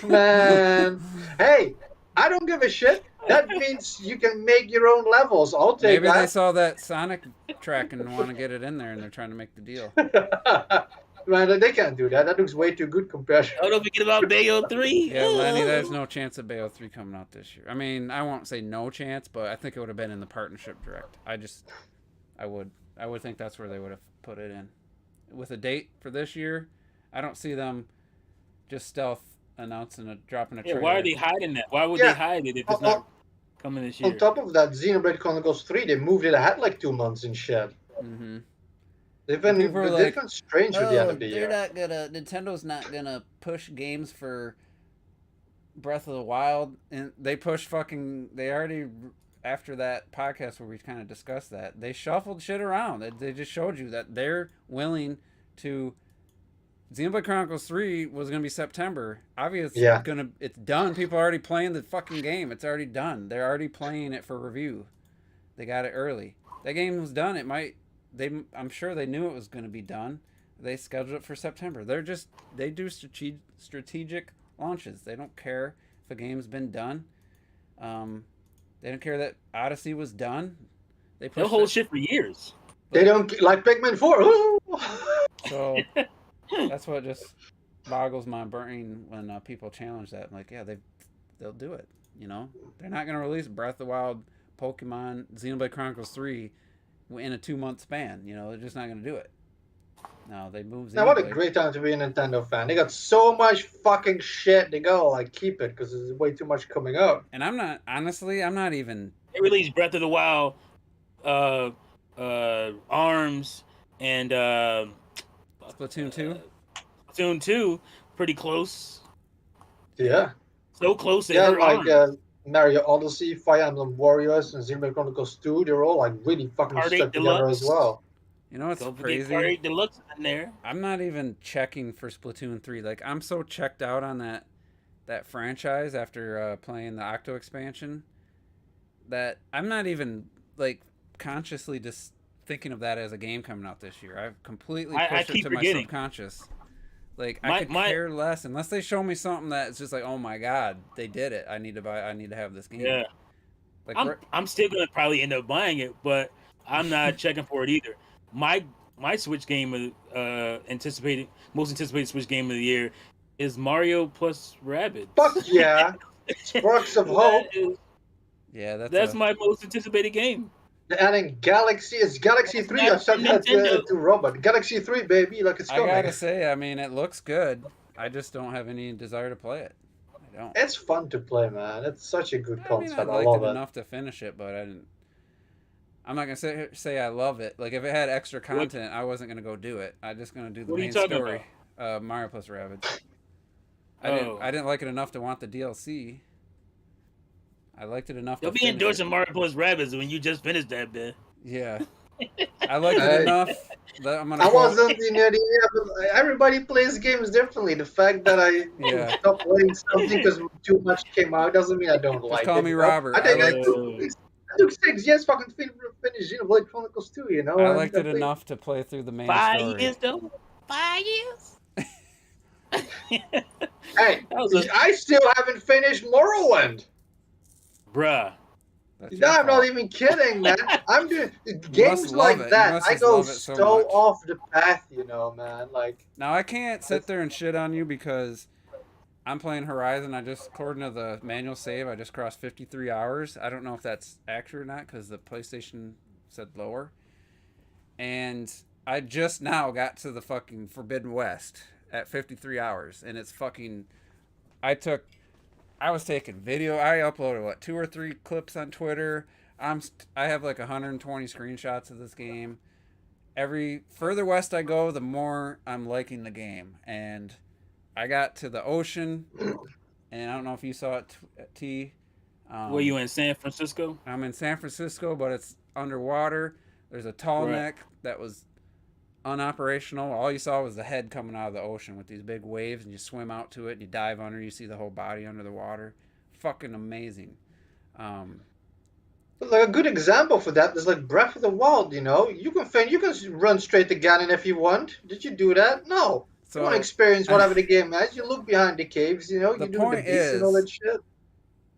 man. Hey, I don't give a shit. That means you can make your own levels. I'll take Maybe they that. saw that Sonic track and want to get it in there, and they're trying to make the deal. Man, they can't do that. That looks way too good compared to. Oh, don't forget about Bayo 3. Yeah, Lenny, there's no chance of Bayo 3 coming out this year. I mean, I won't say no chance, but I think it would have been in the partnership direct. I would think that's where they would have put it in. With a date for this year, I don't see them just stealth announcing dropping a Yeah, trailer. why are they hiding that? Why would Yeah. they hide it if it's not coming this year? On top of that, Xenoblade Chronicles 3, they moved it ahead like 2 months and shit. Mm-hmm. They've been strange with the end of the year. Nintendo's not gonna push games for Breath of the Wild, and they already, after that podcast where we kind of discussed that, they shuffled shit around. They just showed you that they're willing to. Xenoblade Chronicles 3 was gonna be September. Obviously, Yeah. it's done. People are already playing the fucking game. It's already done. They're already playing it for review. They got it early. That game was done. I'm sure they knew it was going to be done. They scheduled it for September. They do strategic launches. They don't care if a game's been done. They don't care that Odyssey was done. They'll hold shit for years. They don't like Pikmin 4. Ooh. So that's what just boggles my brain when people challenge that. I'm like, yeah, they'll do it. You know, they're not going to release Breath of the Wild, Pokemon, Xenoblade Chronicles 3 in a 2-month span. You know, they're just not going to do it. No, they moved. Now, what a great time to be a Nintendo fan. They got so much fucking shit. They go like keep it because there's way too much coming out. And I'm not even. They released Breath of the Wild, ARMS, and Splatoon 2. Splatoon 2, pretty close. Yeah. So close. They Yeah, hurt like ARMS. Mario Odyssey, Fire Emblem Warriors, and Xenoblade Chronicles 2. They're all like really fucking Heartache stuck together Deluxe. as well. You know what's Don't forget crazy? Party Deluxe is in there. I'm not even checking for Splatoon 3. Like, I'm so checked out on that franchise after playing the Octo expansion that I'm not even like consciously just thinking of that as a game coming out this year. I've completely I pushed it keep to forgetting. my subconscious. Like, My- I could care less unless they show me something that's just like, oh my god, they did it. I need to have this game. Yeah. Like, I'm still gonna probably end up buying it, but I'm not checking for it either. My Switch game of most anticipated Switch game of the year is Mario plus Rabbids. Fuck yeah. Sparks of Hope. yeah, That's my most anticipated game. They're adding Galaxy. It's Galaxy 3. I not said that Nintendo. to Robert. Galaxy 3, baby. Like it's I coming. gotta say, I mean, it looks good. I just don't have any desire to play it. I don't. It's fun to play, man. It's such a good I mean, concept. I I liked love it it. enough to finish it, but I'm not gonna say I love it. Like, if it had extra content, I wasn't gonna go do it. I'm just gonna do the What are you main talking story. Mario plus Rabbids. I Oh. didn't like it enough to want the DLC. I liked it enough. You'll to be finish endorsing it. Mario plus Rabbids when you just finished that bit. Yeah, I liked it Hey. enough that I'm gonna. I go- wasn't in the everybody plays games differently. The fact that I Yeah. stopped playing something because too much came out doesn't mean I don't like call it. me you know? Robert. I think I I like- took 6 years fucking finish Xenoblade Chronicles 2, you know? I and liked I it think- enough to play through the main 5 story. years though. 5 years. Hey, That was a- I still haven't finished Morrowind. Bruh. That's your No, I'm not fault. even kidding, man. I'm doing games like love it. You that. must I just go love it so so much. off the path, you know, man. Like, Now I can't sit there and shit on you because I'm playing Horizon. According to the manual save, I just crossed 53 hours. I don't know if that's accurate or not because the PlayStation said lower. And I just now got to the fucking Forbidden West at 53 hours, and it's fucking. I was taking video. I uploaded 2 or 3 clips on Twitter. I have like 120 screenshots of this game. Every further west I go, the more I'm liking the game. And I got to the ocean, and I don't know if you saw it, T. Were you in San Francisco? I'm in San Francisco, but it's underwater. There's a tall Right. neck that was unoperational. All you saw was the head coming out of the ocean with these big waves, and you swim out to it, and you dive under. You see the whole body under the water. Fucking amazing. Like a good example for that is like Breath of the Wild. You know, you can run straight to Ganon if you want. Did you do that? No. So You want to experience whatever the game has. You look behind the caves. You know, The you do point the beasts and all is- that shit.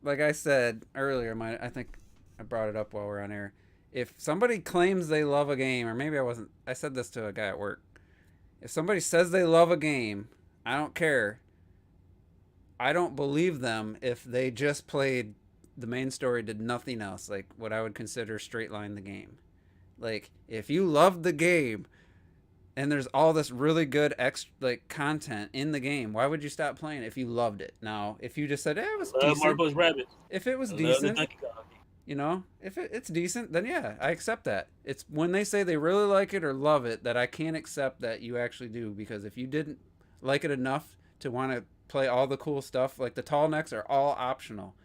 like I said earlier, I think I brought it up while we're on air. If somebody claims they love a game, or maybe I said this to a guy at work. If somebody says they love a game, I don't care. I don't believe them if they just played the main story, did nothing else, like what I would consider straight line the game. Like, if you loved the game and there's all this really good content in the game, why would you stop playing if you loved it? Now, if you just said, it was decent, Marvel's Rabbit. if it was I love the decent, Donkey Kong. you know, if it's decent, then yeah, I accept that. It's when they say they really like it or love it that I can't accept that you actually do, because if you didn't like it enough to want to play all the cool stuff, like the tall necks are all optional.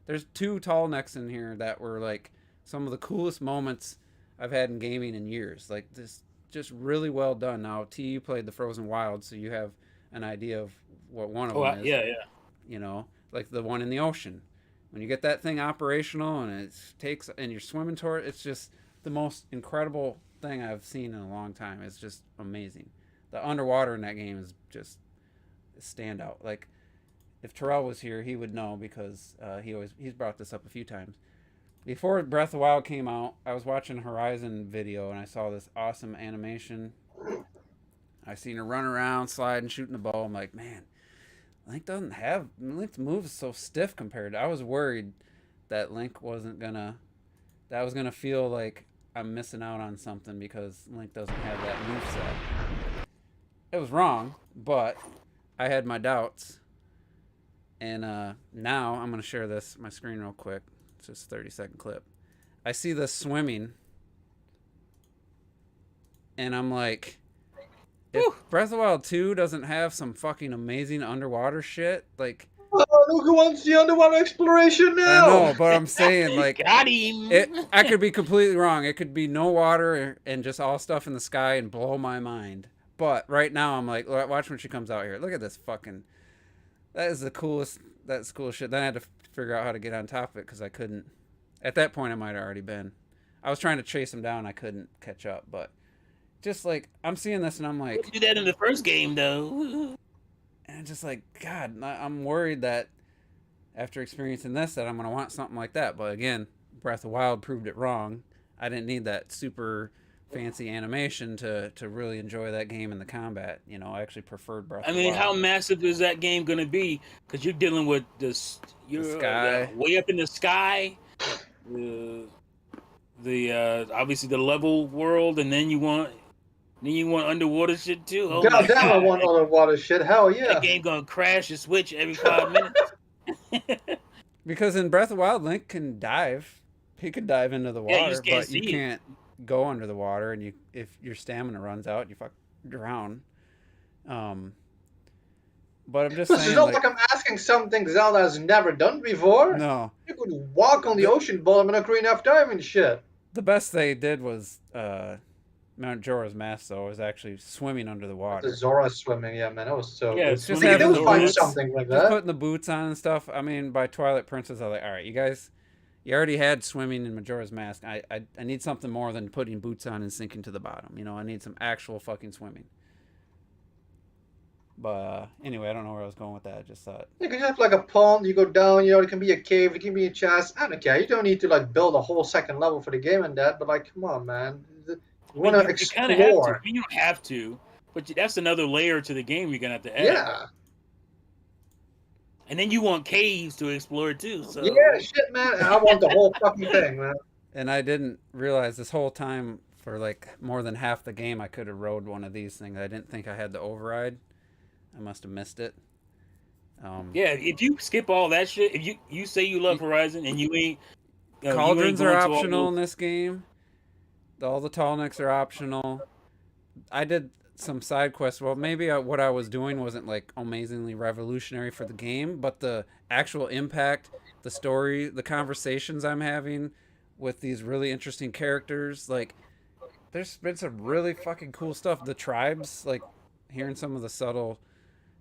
There's 2 tall necks in here that were like some of the coolest moments I've had in gaming in years. Like, this, just really well done. Now, T, you played the Frozen Wild, so you have an idea of what one of them is. Yeah. You know, like the one in the ocean. When you get that thing operational and and you're swimming toward it, it's just the most incredible thing I've seen in a long time. It's just amazing. The underwater in that game is just a standout. Like, if Terrell was here, he would know, because he's brought this up a few times. Before Breath of the Wild came out, I was watching a Horizon video and I saw this awesome animation. I seen her run around, sliding, shooting the ball. I'm like, man, Link's moves so stiff compared. I was worried that Link was gonna feel like I'm missing out on something because Link doesn't have that moveset. It was wrong, but I had my doubts. And now I'm going to share my screen real quick. It's just a 30-second clip. I see this swimming, and I'm like, if Breath of the Wild 2 doesn't have some fucking amazing underwater shit, like... Oh, look who wants the underwater exploration now! I know, but I'm saying, like... Got him! I could be completely wrong. It could be no water and just all stuff in the sky and blow my mind. But right now, I'm like, watch when she comes out here. Look at this fucking... That's the coolest shit. Then I had to figure out how to get on top of it because I couldn't. At that point, I might have already been. I was trying to chase him down. I couldn't catch up. But just like, I'm seeing this and I'm like... You did that in the first game, though. And just like, God, I'm worried that after experiencing this that I'm going to want something like that. But again, Breath of the Wild proved it wrong. I didn't need that super fancy animation to really enjoy that game and the combat. You know, I actually preferred Breath of the Wild. How massive is that game going to be? Because you're dealing with the sky, way up in the sky, the obviously the level world, and then you want underwater shit too. Oh God damn, I want underwater shit. Hell yeah! That game gonna crash and switch every 5 minutes. Because in Breath of the Wild, Link can dive. He could dive into the water, but you can't go under the water, and if your stamina runs out, you drown. But I'm just saying, it's not like I'm asking something Zelda has never done before. No, you could walk on the ocean bottom in a green enough diving shit. The best they did was Majora's Mask, though, was actually swimming under the water. The Zora swimming, yeah, man, that was so good. Just having the find something like that. Just putting the boots on and stuff. I mean, by Twilight Princess, I was like, all right, you guys. You already had swimming in Majora's Mask. I need something more than putting boots on and sinking to the bottom. You know, I need some actual fucking swimming. But anyway, I don't know where I was going with that. I just thought. You can have like a pond, you go down, you know, it can be a cave, it can be a chest. I don't care. You don't need to like build a whole second level for the game and that, but like, come on, man. You want to explore. You kind of have to. You don't have to, but that's another layer to the game you're going to have to add. Yeah. and then you want caves to explore too. So Yeah, shit, man. I want the whole fucking thing, man. And I didn't realize this whole time for like more than half the game I could have rode one of these things. I didn't think I had the override. I must have missed it. Yeah, if you skip all that shit, if you say you love Horizon and you ain't Cauldrons you are ain't going to optional all in this game. All the tall necks are optional. I did some side quests. Well, maybe what I was doing wasn't like amazingly revolutionary for the game, but the actual impact, the story, the conversations I'm having with these really interesting characters, like there's been some really fucking cool stuff. The tribes, like hearing some of the subtle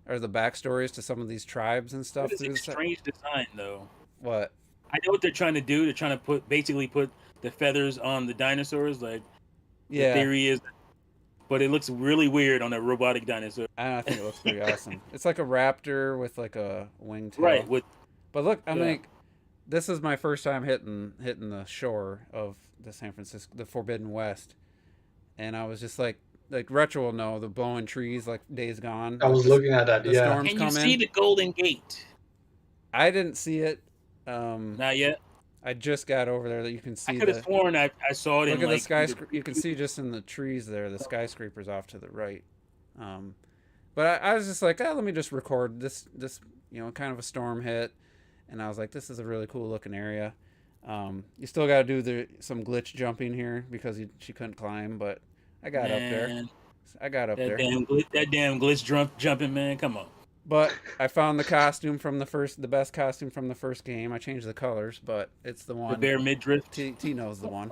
or the backstories to some of these tribes and stuff. It's a strange design though. What? I know what they're trying to do. They're trying to basically put the feathers on the dinosaurs. Like the theory is, but it looks really weird on a robotic dinosaur. I think it looks pretty awesome. It's like a raptor with like a wingtail. Right. But look, I'm like, this is my first time hitting the shore of the San Francisco, the Forbidden West, and I was just like Retro will know the blowing trees like Days Gone. I was looking at that. The Yeah. storms Can come you see in. the Golden Gate? I didn't see it. Not yet. I just got over there. That you can see. I could have sworn I saw it. Look in at like, the skyscraper. You can see just in the trees there. The skyscrapers off to the right. But I was just like, let me just record this. Kind of a storm hit, and I was like, this is a really cool looking area. You still got to do some glitch jumping here because she couldn't climb, but I got up there. That damn glitch jumping, man. Come on. But I found the costume from the best costume from the first game. I changed the colors, but it's the one. The bear midriff. T knows the one.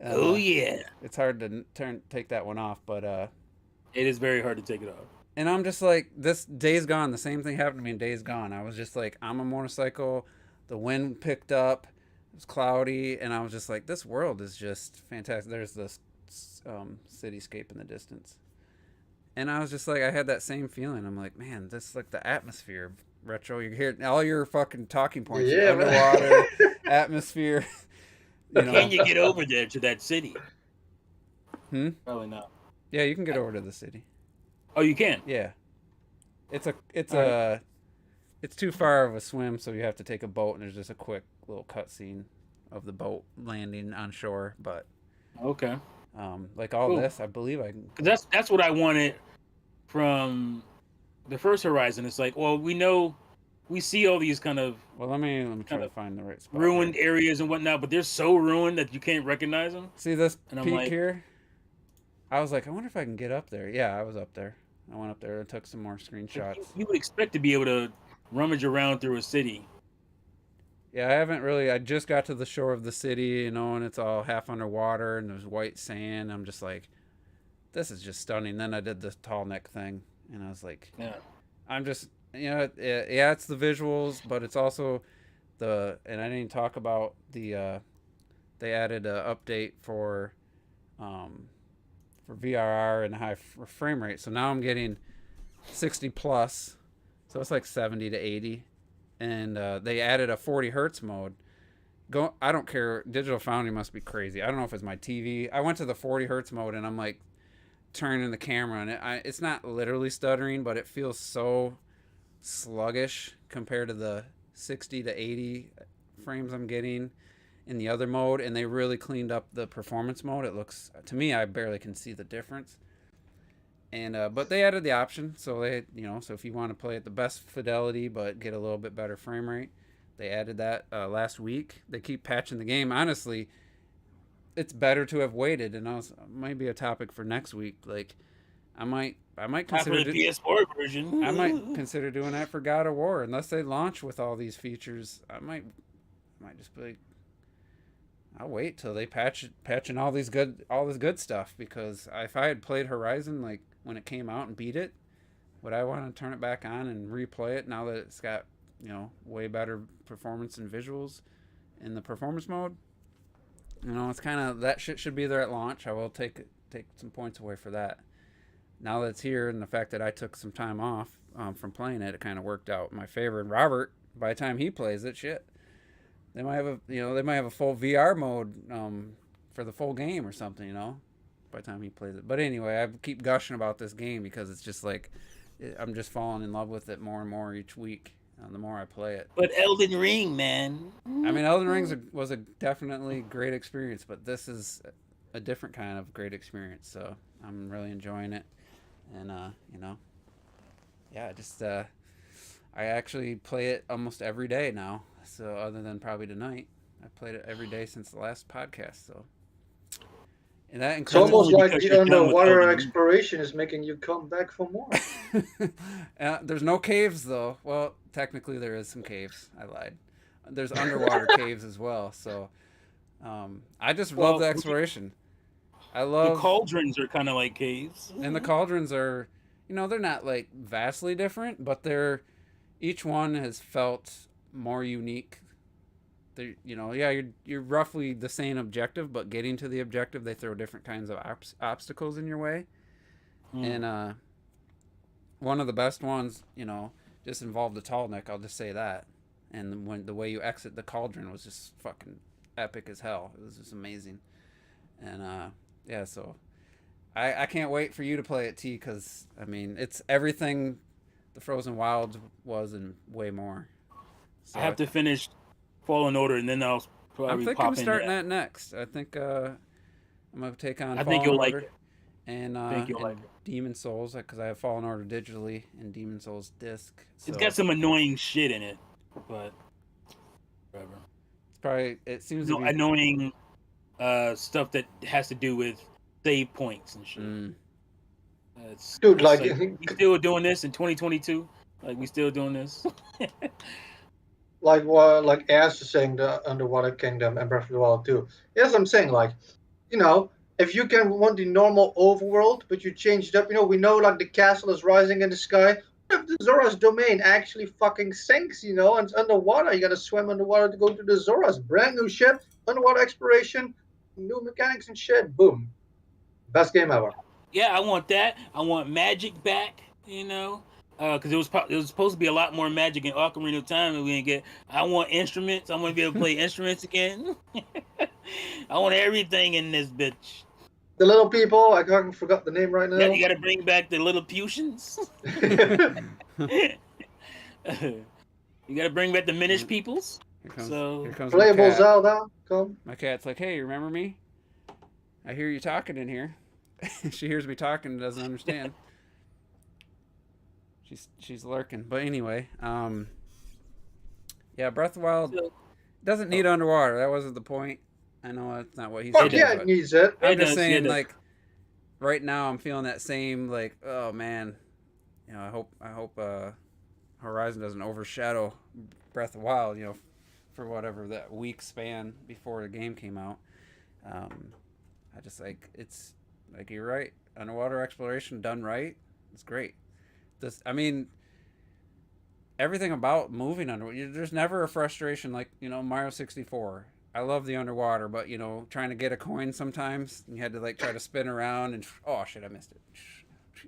Oh yeah. It's hard to take that one off, but it is very hard to take it off. And I'm just like, this Days Gone, the same thing happened to me in Days Gone. I was just like, I'm a motorcycle, the wind picked up, it was cloudy, and I was just like, this world is just fantastic. There's this cityscape in the distance. And I was just like, I had that same feeling. I'm like, man, this is like the atmosphere, Retro. You're hearing all your fucking talking points. Yeah, underwater, atmosphere. Can you get over there to that city? Probably not. Yeah, you can get over to the city. Oh, you can? Yeah. It's too far of a swim, so you have to take a boat, and there's just a quick little cutscene of the boat landing on shore. But okay. Cool. This, I believe I can. That's what I wanted from the first Horizon. It's like, well, we see all these kind of let me try to find the right spot. Ruined areas and whatnot, but they're so ruined that you can't recognize them. See this peak here? I was like, I wonder if I can get up there. Yeah, I was up there. I went up there and took some more screenshots. You would expect to be able to rummage around through a city. Yeah, I haven't really. I just got to the shore of the city, and it's all half underwater, and there's white sand. I'm just like, this is just stunning. Then I did the tall neck thing, and I was like, yeah. I'm just, it's the visuals, but it's also and I didn't even talk about the, they added an update for VRR and high frame rate. So now I'm getting 60 plus, so it's like 70 to 80. And they added a 40 hertz mode. I don't care. Digital Foundry must be crazy. I don't know if it's my TV. I went to the 40 hertz mode and I'm like turning the camera, and it's not literally stuttering, but it feels so sluggish compared to the 60 to 80 frames I'm getting in the other mode. And they really cleaned up the performance mode. It looks, to me, I barely can see the difference. And but they added the option, so so if you want to play at the best fidelity but get a little bit better frame rate, they added that last week. They keep patching the game. Honestly, it's better to have waited, and might be a topic for next week. Like, I might consider the PS4 version. I might consider doing that for God of War, unless they launch with all these features. I might just be like, I'll wait till they patching all this good stuff, because if I had played Horizon like when it came out and beat it, would I want to turn it back on and replay it now that it's got way better performance and visuals in the performance mode? It's kind of, that shit should be there at launch. I will take some points away for that. Now that it's here, and the fact that I took some time off from playing it, it kind of worked out in my favor. And Robert, by the time he plays it, shit, they might have a full VR mode for the full game or something, by the time he plays it. But anyway, I keep gushing about this game because it's just like I'm just falling in love with it more and more each week. The more I play it. But Elden Ring, man. I mean, Elden Ring was a definitely great experience, but this is a different kind of great experience. So I'm really enjoying it, and just I actually play it almost every day now. So other than probably tonight, I played it every day since the last podcast. So, and that It's includes almost like because the you're done with underwater Elden Ring. exploration is making you come back for more. There's no caves though. Well, technically there is some caves. I lied. There's underwater caves as well. So I just love the exploration. I love the cauldrons are kind of like caves, and the cauldrons are, they're not like vastly different, but each one has felt more unique. They, you're roughly the same objective, but getting to the objective, they throw different kinds of obstacles in your way. And one of the best ones, just involved a tall neck. I'll just say that. And when the way you exit the cauldron was just fucking epic as hell. It was just amazing. And so I can't wait for you to play it, T, because I mean it's everything the Frozen Wilds was and way more. So I have to finish Fallen Order, and then I'll probably I'm thinking pop of starting that next. I think I'm gonna take on. I think you'll like it. And Demon Souls, because I have Fallen Order digitally and Demon Souls disc. So It's got some annoying shit in it, but whatever. it seems to be annoying stuff that has to do with save points and shit. Dude, we still doing this in 2022? Like we still doing this? like Ash is saying, the Underwater Kingdom and Breath of the Wild 2. Yes, I'm saying, if you can want the normal overworld, but you change it up, we know the castle is rising in the sky. What if the Zora's domain actually fucking sinks, and it's underwater? You gotta swim underwater to go to the Zora's. Brand new ship, underwater exploration, new mechanics and shit. Boom. Best game ever. Yeah, I want that. I want magic back, because it was supposed to be a lot more magic in Ocarina of Time that we didn't get. I want instruments. I want to be able to play instruments again. I want everything in this bitch. The little people, I forgot the name right now. Yeah, you got to bring back the Lilliputians. You got to bring back the Minish peoples. Here comes Playable Zelda. Come. My cat's like, hey, you remember me? I hear you talking in here. She hears me talking and doesn't understand. She's lurking. But anyway, Breath of the Wild doesn't need underwater. That wasn't the point. I know that's not what he said. Yeah, it needs it. I'm just saying, right now I'm feeling that same, oh man, I hope Horizon doesn't overshadow Breath of the Wild, for whatever that week span before the game came out. I just it's you're right. Underwater exploration done right, it's great. Everything about moving underwater, there's never a frustration Mario 64. I love the underwater, but trying to get a coin sometimes, you had to try to spin around and oh shit, I missed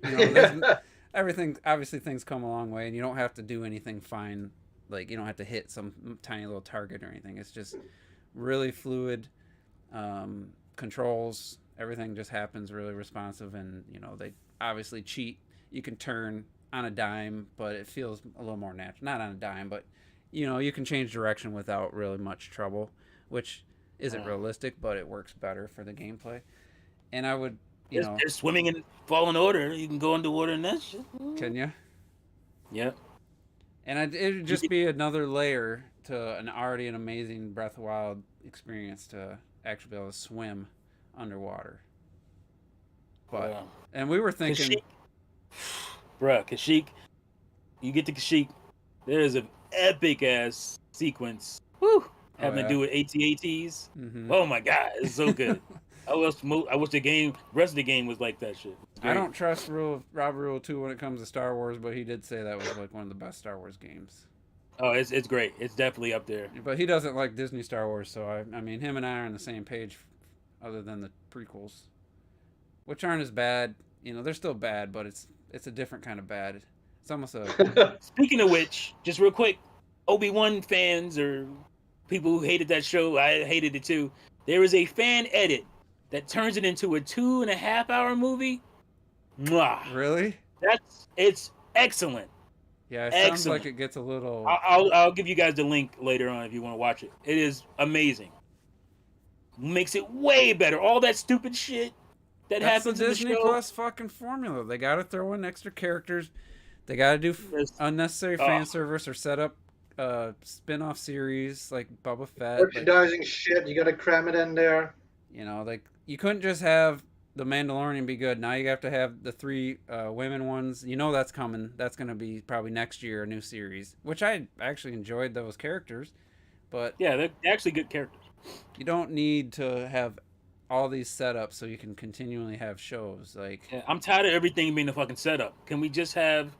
it. Everything, obviously things come a long way, and you don't have to do anything fine. You don't have to hit some tiny little target or anything. It's just really fluid controls. Everything just happens really responsive, and they obviously cheat. You can turn on a dime, but it feels a little more natural. Not on a dime, but you can change direction without really much trouble, which isn't realistic, but it works better for the gameplay. And I would, There's swimming in Fallen Order. You can go underwater in that shit. Can you? Yep. And it would just be another layer to an already an amazing Breath of the Wild experience to actually be able to swim underwater. But and we were thinking, Kashyyyk, you get to Kashyyyk, there is an epic ass sequence. Woo! Having to do with AT-ATs. Mm-hmm. Oh my god, it's so good. I wish the rest of the game was like that shit. I don't trust Rob Rule 2 when it comes to Star Wars, but he did say that was one of the best Star Wars games. Oh, it's great. It's definitely up there. But he doesn't like Disney Star Wars, so I mean, him and I are on the same page, other than the prequels, which aren't as bad. They're still bad, but it's a different kind of bad. It's almost a. Speaking of which, just real quick, Obi-Wan fans or people who hated that show, I hated it too. There is a fan edit that turns it into a 2.5 hour movie. Mwah. Really? It's excellent. Yeah, it sounds Excellent. like it gets a little. I'll give you guys the link later on if you want to watch it. It is amazing. Makes it way better. All that stupid shit that That's the happens in the Disney show. Plus fucking formula. They got to throw in extra characters. They got to do unnecessary fan service or set up spin-off series like Boba Fett. Merchandising shit, you gotta cram it in there. You know, like you couldn't just have the Mandalorian be good. Now you have to have the 3 women ones. You know that's coming. That's going to be probably next year, a new series, which I actually enjoyed those characters. But yeah, they're actually good characters. You don't need to have all these setups so you can continually have shows. Like, yeah, I'm tired of everything being a fucking setup. Can we just have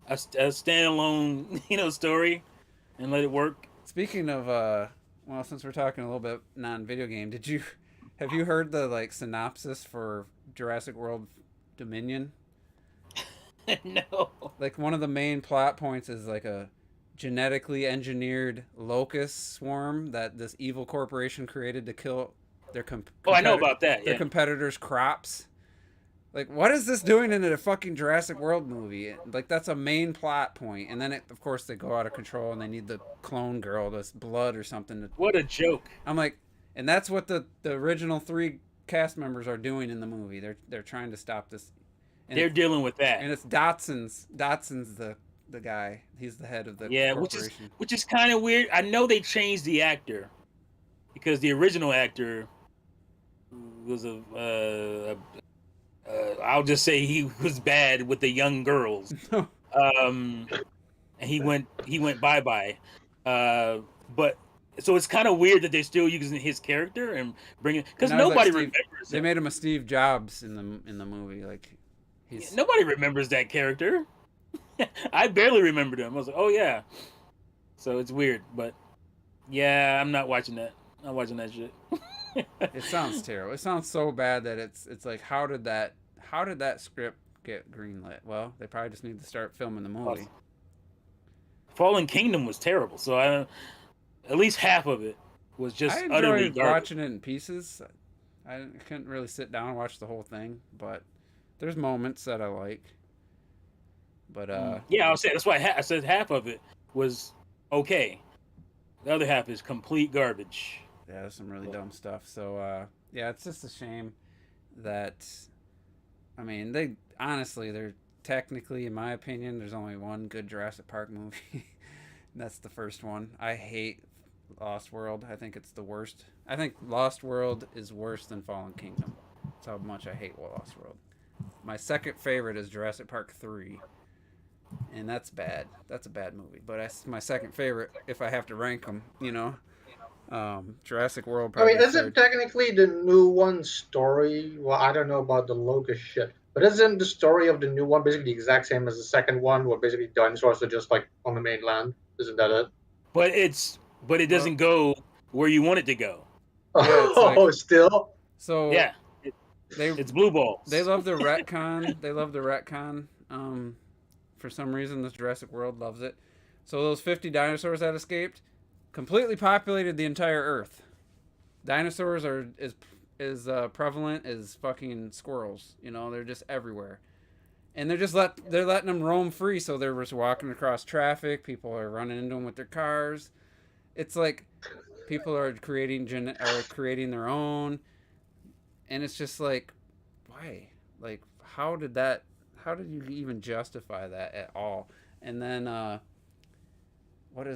a standalone, story and let it work? Speaking of, well, since we're talking a little bit non-video game, have you heard the synopsis for Jurassic World Dominion? No. Like one of the main plot points is like a genetically engineered locust swarm that this evil corporation created to kill their I know about that. Their competitors' crops. Like, what is this doing in a fucking Jurassic World movie? Like, that's a main plot point. And then, of course, they go out of control and they need the clone girl, this blood or something. What a joke. I'm like, and that's what the original 3 cast members are doing in the movie. They're trying to stop this. And they're dealing with that. And it's Dotson's the guy. He's the head of the corporation. which is kind of weird. I know they changed the actor because the original actor was I'll just say he was bad with the young girls. And he went bye-bye. But so it's kind of weird that they're still using his character and bringing, because nobody remembers They made him a Steve Jobs in the movie. Like, nobody remembers that character. I barely remembered him. I was like, oh yeah. So it's weird, but yeah, I'm not watching that. I'm not watching that shit. It sounds terrible. It sounds so bad that it's like, how did that script get greenlit? Well, they probably just need to start filming the movie. Fallen Kingdom was terrible, so at least half of it was just I utterly enjoyed garbage. watching it in pieces. I couldn't really sit down and watch the whole thing, but there's moments that I like. But yeah, I'll say that's why I said half of it was okay. The other half is complete garbage. Yeah, there's some really dumb stuff. So yeah, it's just a shame that, I mean, they're technically, in my opinion, there's only one good Jurassic Park movie. That's the first one. I hate Lost World. I think it's the worst. I think Lost World is worse than Fallen Kingdom. That's how much I hate Lost World. My second favorite is Jurassic Park 3. And that's bad. That's a bad movie. But that's my second favorite if I have to rank them, Jurassic World probably. I mean, isn't technically the new one story? Well, I don't know about the locust shit. But isn't the story of the new one basically the exact same as the second one, where basically dinosaurs are just like on the mainland? Isn't that it? But it doesn't go where you want it to go. Oh, still? So yeah, it's blue balls. They love the retcon. For some reason, this Jurassic World loves it. So those 50 dinosaurs that escaped completely populated the entire Earth. Dinosaurs are as prevalent as fucking squirrels. They're just everywhere, and they're letting them roam free. So they're just walking across traffic. People are running into them with their cars. It's like people are creating their own, and it's just like, why? Like, how did you even justify that at all? And then what's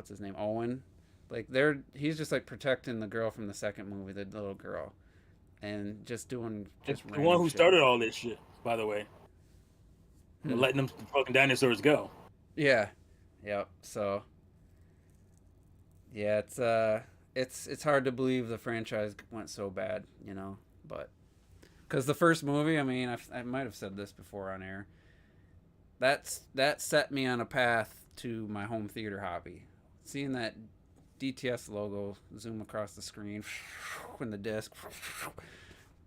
his name, Owen? Like, he's just like protecting the girl from the second movie, the little girl, and just doing the one who started all this shit, by the way. Letting them fucking dinosaurs go. Yeah. Yep. So yeah, it's hard to believe the franchise went so bad, but because the first movie, I mean, I might have said this before on air, that set me on a path to my home theater hobby. Seeing that DTS logo zoom across the screen when the disc,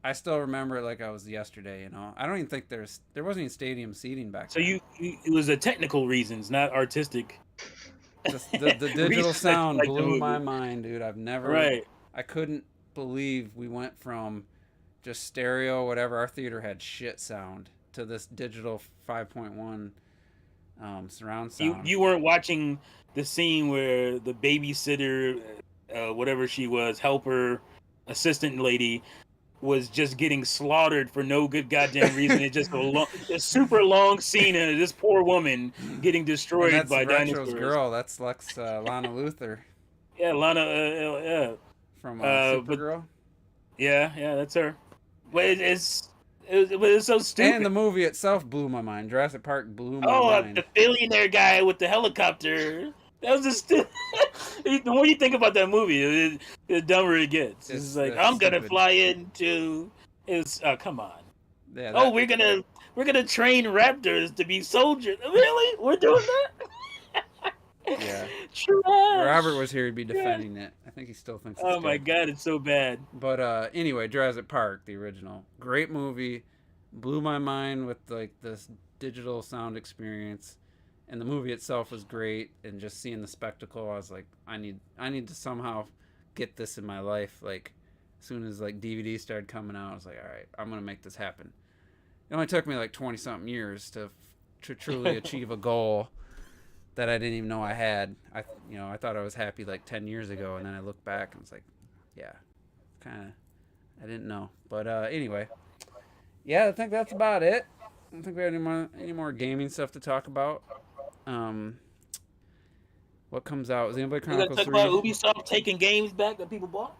I still remember it like I was yesterday. I don't even think there wasn't even stadium seating back then. So it was the technical reasons, not artistic. The digital sound blew my mind, dude. Right. I couldn't believe we went from just stereo, whatever. Our theater had shit sound, to this digital 5.1 surround sound. You weren't watching the scene where the babysitter, whatever she was, helper, assistant lady, was just getting slaughtered for no good goddamn reason. It's just a super long scene of this poor woman getting destroyed and that's by Retro's dinosaurs. girl. That's Lana Luthor Yeah, Lana. from But Supergirl. yeah, that's her. But it's so stupid. And the movie itself blew my mind. Jurassic Park blew my mind. The billionaire guy with the helicopter. That was just the more you think about that movie, the dumber it gets. It's like I'm gonna fly into. It's come on. Yeah, we're gonna train raptors to be soldiers. Really? We're doing that? Yeah. Trash. Robert was here, he'd be defending it. I think he still thinks it's Oh my god, it's so bad. But anyway, Jurassic Park, the original. Great movie. Blew my mind with like this digital sound experience. And the movie itself was great, and just seeing the spectacle, I was like, I need to somehow get this in my life. Like, as soon as like DVDs started coming out, I was like, all right, I'm gonna make this happen. It only took me like 20-something years to truly achieve a goal that I didn't even know I had. I thought I was happy like 10 years ago, and then I looked back and was like, yeah, kind of, I didn't know. But anyway, yeah, I think that's about it. I don't think we have any more gaming stuff to talk about. What comes out? Xenoblade Chronicles 3. Talk about Ubisoft taking games back that people bought.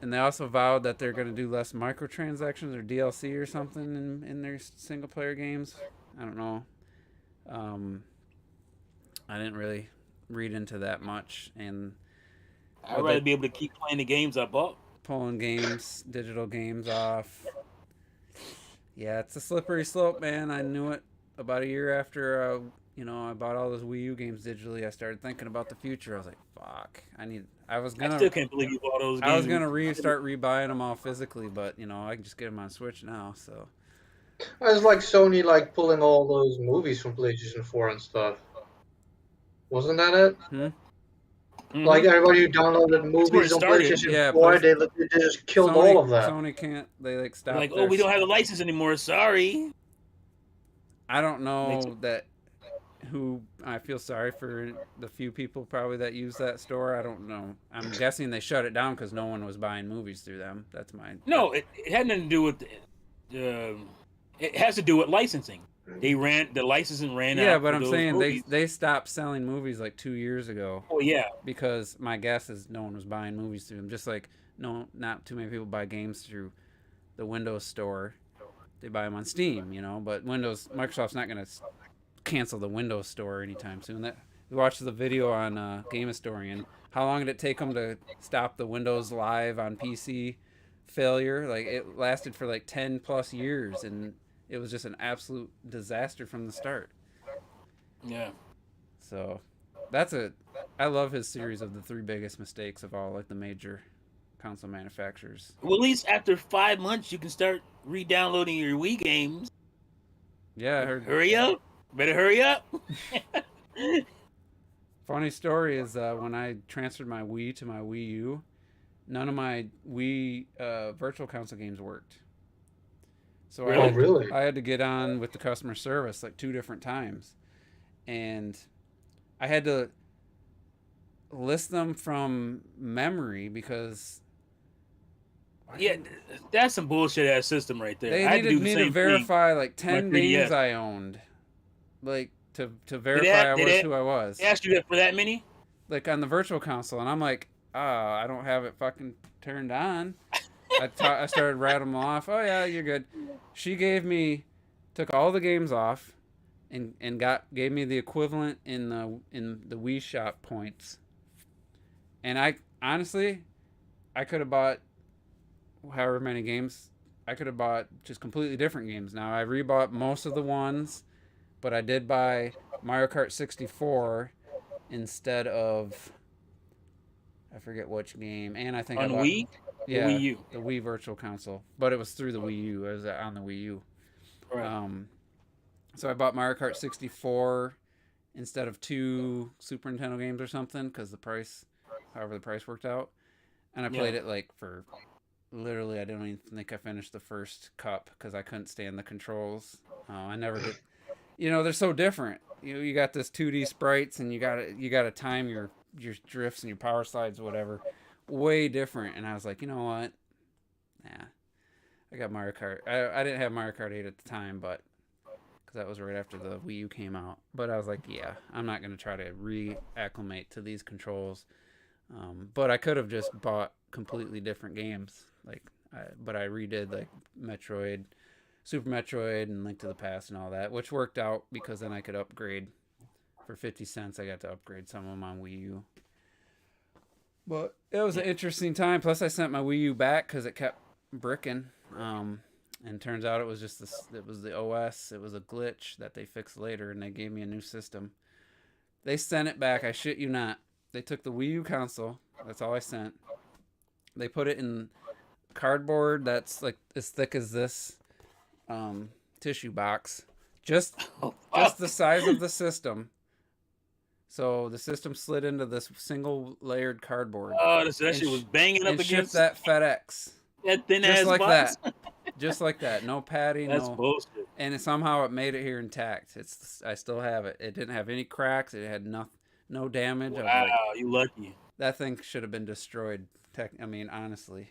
And they also vowed that they're going to do less microtransactions or DLC or something in their single player games. I don't know. I didn't really read into that much, and I'd rather be able to keep playing the games I bought. Pulling digital games off. Yeah, it's a slippery slope, man. I knew it about a year after I bought all those Wii U games digitally. I started thinking about the future. I was like, fuck. I still can't believe you bought those games. I was gonna start rebuying them all physically, but I can just get them on Switch now. So it's like Sony like pulling all those movies from PlayStation 4 and stuff. Wasn't that it? Mm-hmm. Like everybody who downloaded movies on PlayStation 4, they just killed all of that. Sony can't. They like stopped. Like, we don't have the license anymore. Sorry. I don't know who. I feel sorry for the few people probably that use that store. I don't know. I'm guessing they shut it down because no one was buying movies through them. That's my. No, it had nothing to do with. It has to do with licensing. The licensing ran out. Yeah, but I'm saying movies. they stopped selling movies like 2 years ago. Oh yeah. Because my guess is no one was buying movies through them. Just like not too many people buy games through the Windows Store. They buy them on Steam, But Microsoft's not going to cancel the Windows Store anytime soon. We watched the video on Game Historian. How long did it take them to stop the Windows Live on PC failure? Like it lasted for like 10 plus years, and it was just an absolute disaster from the start. Yeah. So I love his series of the 3 biggest mistakes of all, like the major console manufacturers. Well, at least after 5 months, you can start re-downloading your Wii games. Yeah, I heard. Hurry up! Better hurry up! Funny story is when I transferred my Wii to my Wii U, none of my Wii Virtual Console games worked. So really? I had to get on with the customer service like 2 different times, and I had to list them from memory because. Yeah, that's some bullshit ass system right there. They needed me to verify like 10 games I owned, like to verify who I was. They asked you that for that many? Like on the Virtual Console, and I'm like, I don't have it fucking turned on. I started rattling them off. Oh yeah, you're good. She took all the games off, and gave me the equivalent in the Wii Shop points. And I honestly, I could have bought however many games. I could have bought just completely different games. Now I rebought most of the ones, but I did buy Mario Kart 64 instead of I forget which game. And I think on Wii. Yeah, the Wii U. The Wii Virtual Console, but it was through the Wii U. It was on the Wii U. Right. So I bought Mario Kart 64 instead of 2 Super Nintendo games or something because however the price worked out, and I played it like for literally, I don't even think I finished the first cup because I couldn't stand the controls. I never did. They're so different. You got this 2D sprites, and you gotta time your drifts and your power slides, whatever. Way different. And I was like, you know what? Nah. I got Mario Kart. I didn't have Mario Kart 8 at the time, but because that was right after the Wii U came out. But I was like, yeah, I'm not gonna try to reacclimate to these controls. But I could have just bought completely different games, but I redid like Metroid, Super Metroid, and Link to the Past and all that, which worked out because then I could upgrade for 50 cents. I got to upgrade some of them on Wii U. But it was an interesting time. Plus, I sent my Wii U back because it kept bricking. And turns out it was just it was the OS. It was a glitch that they fixed later, and they gave me a new system. They sent it back. I shit you not. They took the Wii U console. That's all I sent. They put it in cardboard that's like as thick as this tissue box. Just the size of the system. So the system slid into this single layered cardboard. Oh, that shit was banging up against that FedEx. That thin just ass like box. that. Just like that. No padding. That's bullshit. And somehow it made it here intact. I still have it. It didn't have any cracks. It had no damage. Wow, you lucky. That thing should have been destroyed. Honestly.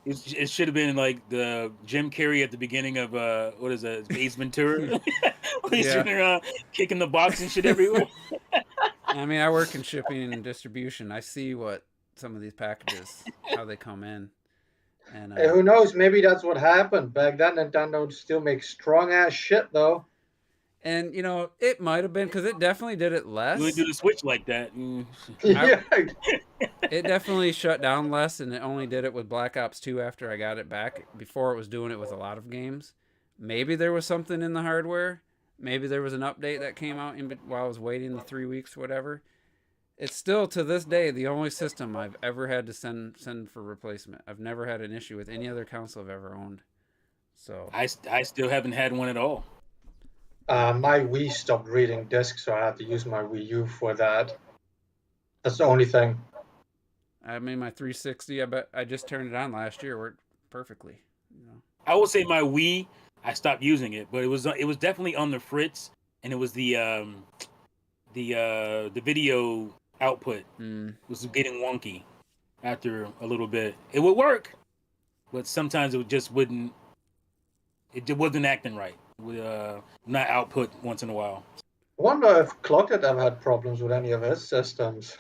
It should have been like the Jim Carrey at the beginning of what is that? Ace Ventura. He's running around kicking the box and shit everywhere. I work in shipping and distribution. I see what some of these packages, how they come in. And hey, who knows? Maybe that's what happened back then. Nintendo still makes strong ass shit though. And it might have been because it definitely did it less. You would do the Switch like that. Yeah. It definitely shut down less, and it only did it with Black Ops 2 after I got it back. Before it was doing it with a lot of games. Maybe there was something in the hardware. Maybe there was an update that came out while I was waiting the 3 weeks, whatever. It's still, to this day, the only system I've ever had to send for replacement. I've never had an issue with any other console I've ever owned. So I still haven't had one at all. My Wii stopped reading discs, so I had to use my Wii U for that. That's the only thing. My 360, I bet I just turned it on last year, worked perfectly. I would say my Wii, I stopped using it, but it was definitely on the fritz, and it was the video output was getting wonky after a little bit. It would work, but sometimes it just wouldn't. It wasn't acting right. With not output once in a while. I wonder if Clocked ever had problems with any of his systems.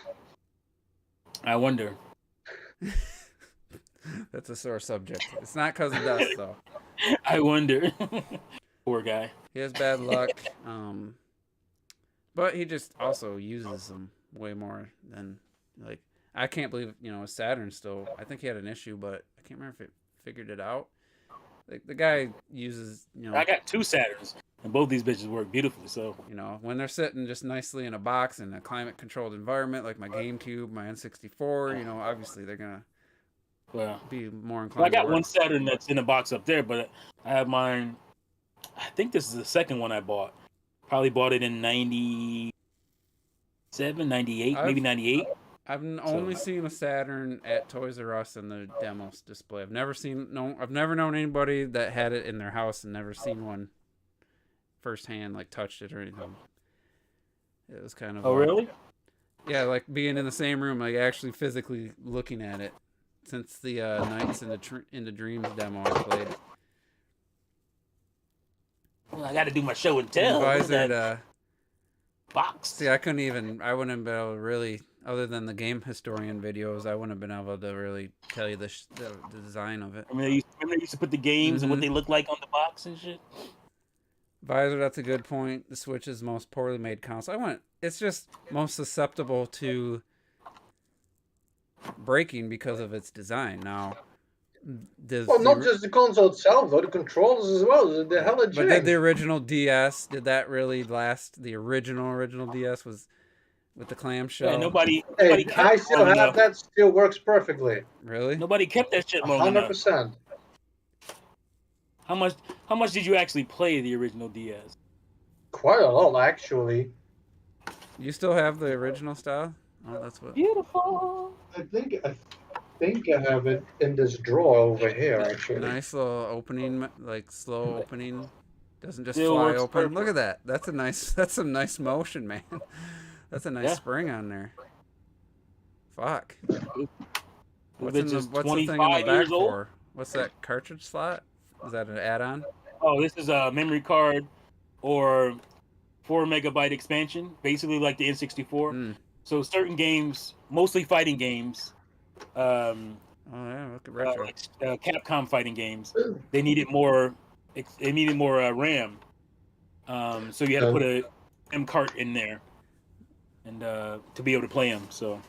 I wonder. That's a sore subject. It's not because of dust, though. I wonder. Poor guy. He has bad luck. But he just also uses them way more than, I can't believe, his Saturn still, I think he had an issue, but I can't remember if it figured it out. The guy uses, I got 2 Saturns, and both these bitches work beautifully. So when they're sitting just nicely in a box in a climate-controlled environment like my GameCube, my N64, obviously they're gonna be more inclined. I got one Saturn that's in a box up there, but I have mine. I think this is the second one I bought. Probably bought it in 97, 98, maybe 98. I've only seen a Saturn at Toys R Us in the demos display. I've never known anybody that had it in their house and never seen one firsthand, touched it or anything. It was kind of. Oh, really? Yeah, being in the same room, actually physically looking at it. Since the Nights into Dreams demo I played. Well, I got to do my show and tell. Box. See, I wouldn't have been able to really. Other than the game historian videos, I wouldn't have been able to really tell you the design of it. They used to put the games and what they look like on the box and shit. Visor, that's a good point. The Switch is the most poorly made console. It's just most susceptible to breaking because of its design. Now, not just the console itself, though, the controllers as well. The hell of But did the original DS, did that really last? The original DS was with the clamshell. Yeah, nobody I still have that. Still works perfectly. Really? Nobody kept that shit long enough. 100%. How much did you actually play the original DS? Quite a lot, actually. You still have the original style? Oh, that's what. Beautiful. I think think I have it in this drawer over here, actually. Nice little opening, like slow opening. Doesn't just Still fly works open. perfect. Look at that. That's a nice. That's some nice motion, man. That's a nice Yeah. spring on there. Fuck. This What's bitch is what's the thing in the 25 back years old. for? What's that cartridge slot? Is that an add-on? Oh, this is a memory card or 4 MB expansion, basically like the N64. Hmm. So certain games, mostly fighting games, Oh yeah, look at retro. like Capcom fighting games, they needed more. They needed more RAM. So you had to put a M cart in there, and to be able to play them. So,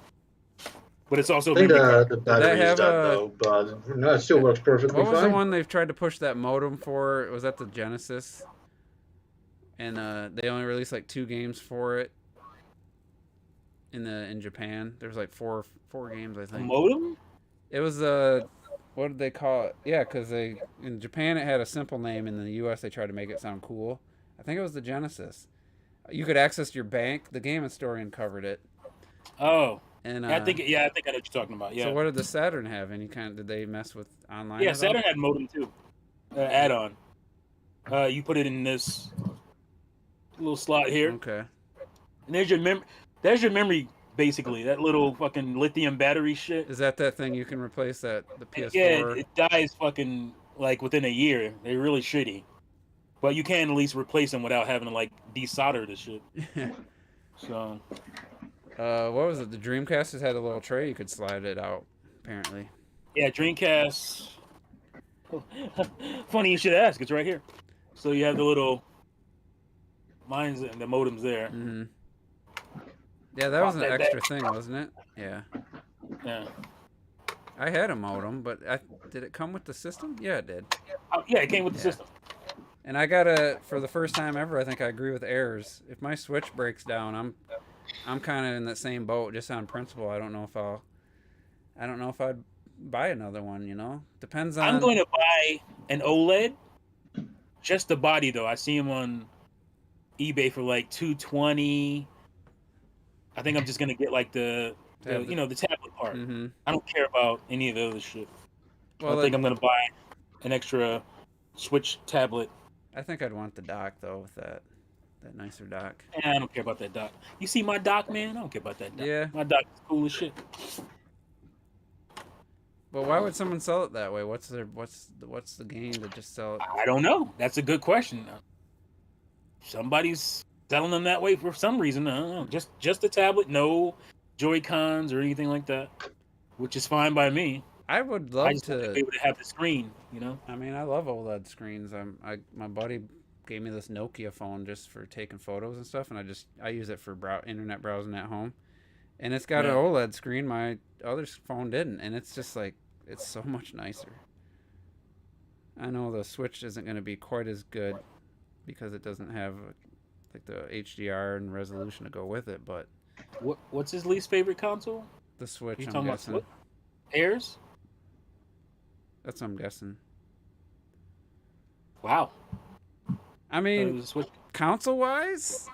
but it's also I think memory card. the battery is have dead a- though, but no, it still works perfectly What was the fine. one they've tried to push that modem for? Was that the Genesis? And they only released like 2 games for it in Japan. There was like four games, I A think. modem? It was what did they call it? Yeah, because in Japan it had a simple name. In the U.S. they tried to make it sound cool. I think it was the Genesis. You could access your bank. The Game Historian covered it. Oh, And I think I know what you're talking about. Yeah. So what did the Saturn have? Any kind? Did they mess with online? Yeah, at all? Saturn had modem too. Add-on. You put it in this little slot here, Okay. and there's your memory. Basically, that little fucking lithium battery shit. Is that thing you can replace the PS4? Yeah, it dies fucking like within a year. They're really shitty, but you can at least replace them without having to like desolder the shit. So What was it? The Dreamcast has had a little tray you could slide it out. Apparently. yeah, Dreamcast. Funny you should ask. It's right here. So you have the little mine's and the modems there. Mm-hmm. Yeah, that was an extra thing, wasn't it? Yeah. Yeah. I had a modem, but did it come with the system? Yeah, it did. Yeah, it came with the system. And I for the first time ever, I think I agree with errors. If my Switch breaks down, I'm kind of in that same boat, just on principle. I don't know if I'd buy another one. You know, depends on. I'm going to buy an OLED. Just the body though. I see them on eBay for like $220. I think I'm just gonna get like the tablet part. Mm-hmm. I don't care about any of the other shit. Well, I think I'm gonna buy an extra Switch tablet. I think I'd want the dock though, with that nicer dock. I don't care about that dock. You see my dock, man? I don't care about that dock. Yeah. My dock is cool as shit. But why would someone sell it that way? What's the gain to just sell it? I don't know. That's a good question. Somebody's selling them that way for some reason. I don't know. Just the tablet, no Joy-Cons or anything like that, which is fine by me. I would love I just want to be able to have the screen, you know. I mean, I love OLED screens. My buddy gave me this Nokia phone just for taking photos and stuff, and I use it for internet browsing at home, and it's got an OLED screen. My other phone didn't, and it's just like it's so much nicer. I know the Switch isn't going to be quite as good because it doesn't have like the HDR and resolution to go with it, but What's his least favorite console? the Switch, You I'm talking guessing. about Airs? That's what I'm guessing. Wow. I mean, the Switch. console-wise,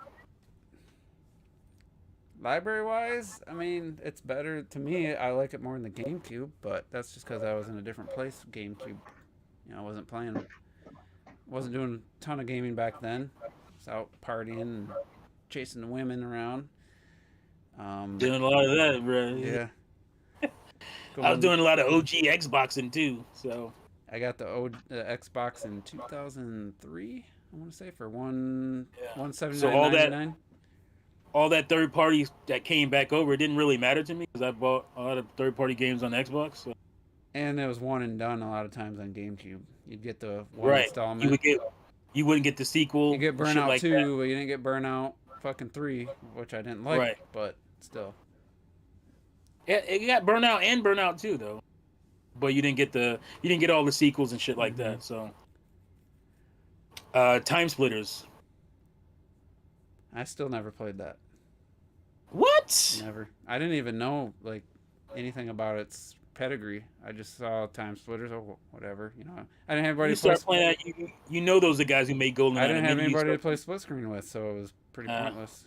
library-wise, I mean, it's better to me. I like it more than the GameCube, but that's just because I was in a different place with GameCube. I wasn't doing a ton of gaming back then. I was out partying and chasing the women around. Doing a lot of that, bro. Yeah. I was doing a lot of OG Xboxing too, so. I got the Xbox in 2003, I want to say, for $179.99. All that third party that came back over, it didn't really matter to me because I bought a lot of third party games on Xbox. So. And it was one and done a lot of times on GameCube. You'd get the one installment. You wouldn't get the sequel. You get Burnout like 2, that. but you didn't get Burnout fucking 3, which I didn't like. Right. But still. It got Burnout and Burnout 2 though, but you didn't get all the sequels and shit like that. So, Time Splitters. I still never played that. What? Never. I didn't even know like anything about its pedigree. I just saw Time Splitters or whatever. I didn't have anybody You start playing that, you know those are the guys who made Golden. I didn't have anybody to play split screen with, so it was pretty pointless.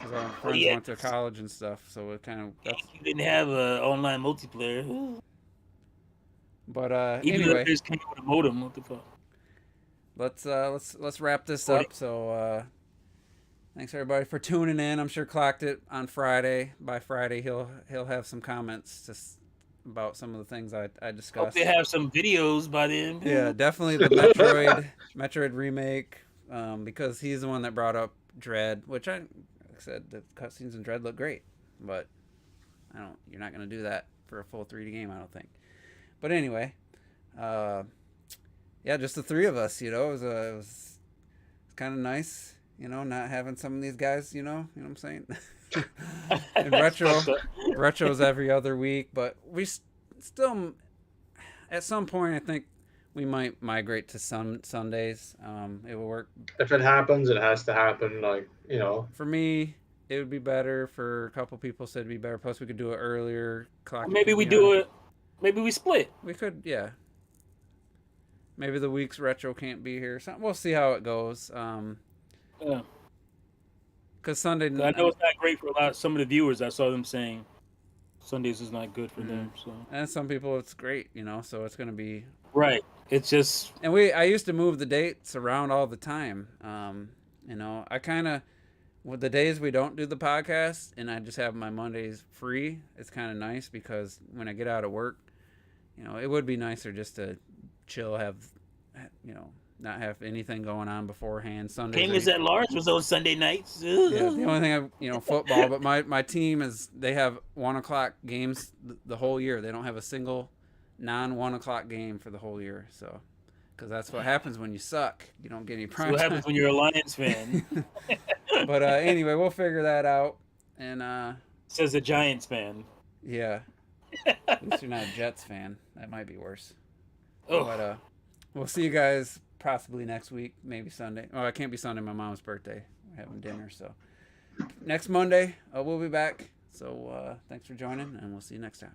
because our friends went to college and stuff, so it kind of You didn't have online multiplayer. But Even anyway, though there's came with a modem, what the fuck? Let's wrap this up. So thanks everybody for tuning in. I'm sure Clocked It on Friday. By Friday, he'll have some comments just about some of the things I discussed. Hope they have some videos by then. Yeah, definitely the Metroid remake, because he's the one that brought up Dread, which like I said, the cutscenes in Dread look great, but you're not gonna do that for a full 3D game, I don't think. But anyway, yeah, just the three of us, it was kind of nice, not having some of these guys, you know what I'm saying? And retro's every other week, but we still, at some point, I think we might migrate to some Sundays. It will work. If it happens, it has to happen. For me, it would be better. For a couple people, said it'd be better. Plus, we could do it earlier. Maybe we do it. Maybe we split. We could, yeah. Maybe the week's retro can't be here. We'll see how it goes. Yeah. Because Sunday, I know it's not great for some of the viewers. I saw them saying Sundays is not good for them. So, and some people it's great, So it's gonna be right. It's just, and I used to move the dates around all the time. I kind of, with the days we don't do the podcast and I just have my Mondays free, it's kind of nice because when I get out of work, it would be nicer just to chill, have, not have anything going on beforehand. Sundays. Gamers at Large was on Sunday nights. Yeah, the only thing football, but my team they have 1:00 games the whole year. They don't have a single non-1:00 game for the whole year. So, because that's what happens when you suck. You don't get any prime. That's what happens when you're a Lions fan. But anyway, we'll figure that out. And says a Giants fan. Yeah. At least you're not a Jets fan. That might be worse. Oh. But we'll see you guys possibly next week, maybe Sunday. Oh, it can't be Sunday. My mom's birthday. We're having dinner, so next Monday we'll be back. So thanks for joining, and we'll see you next time.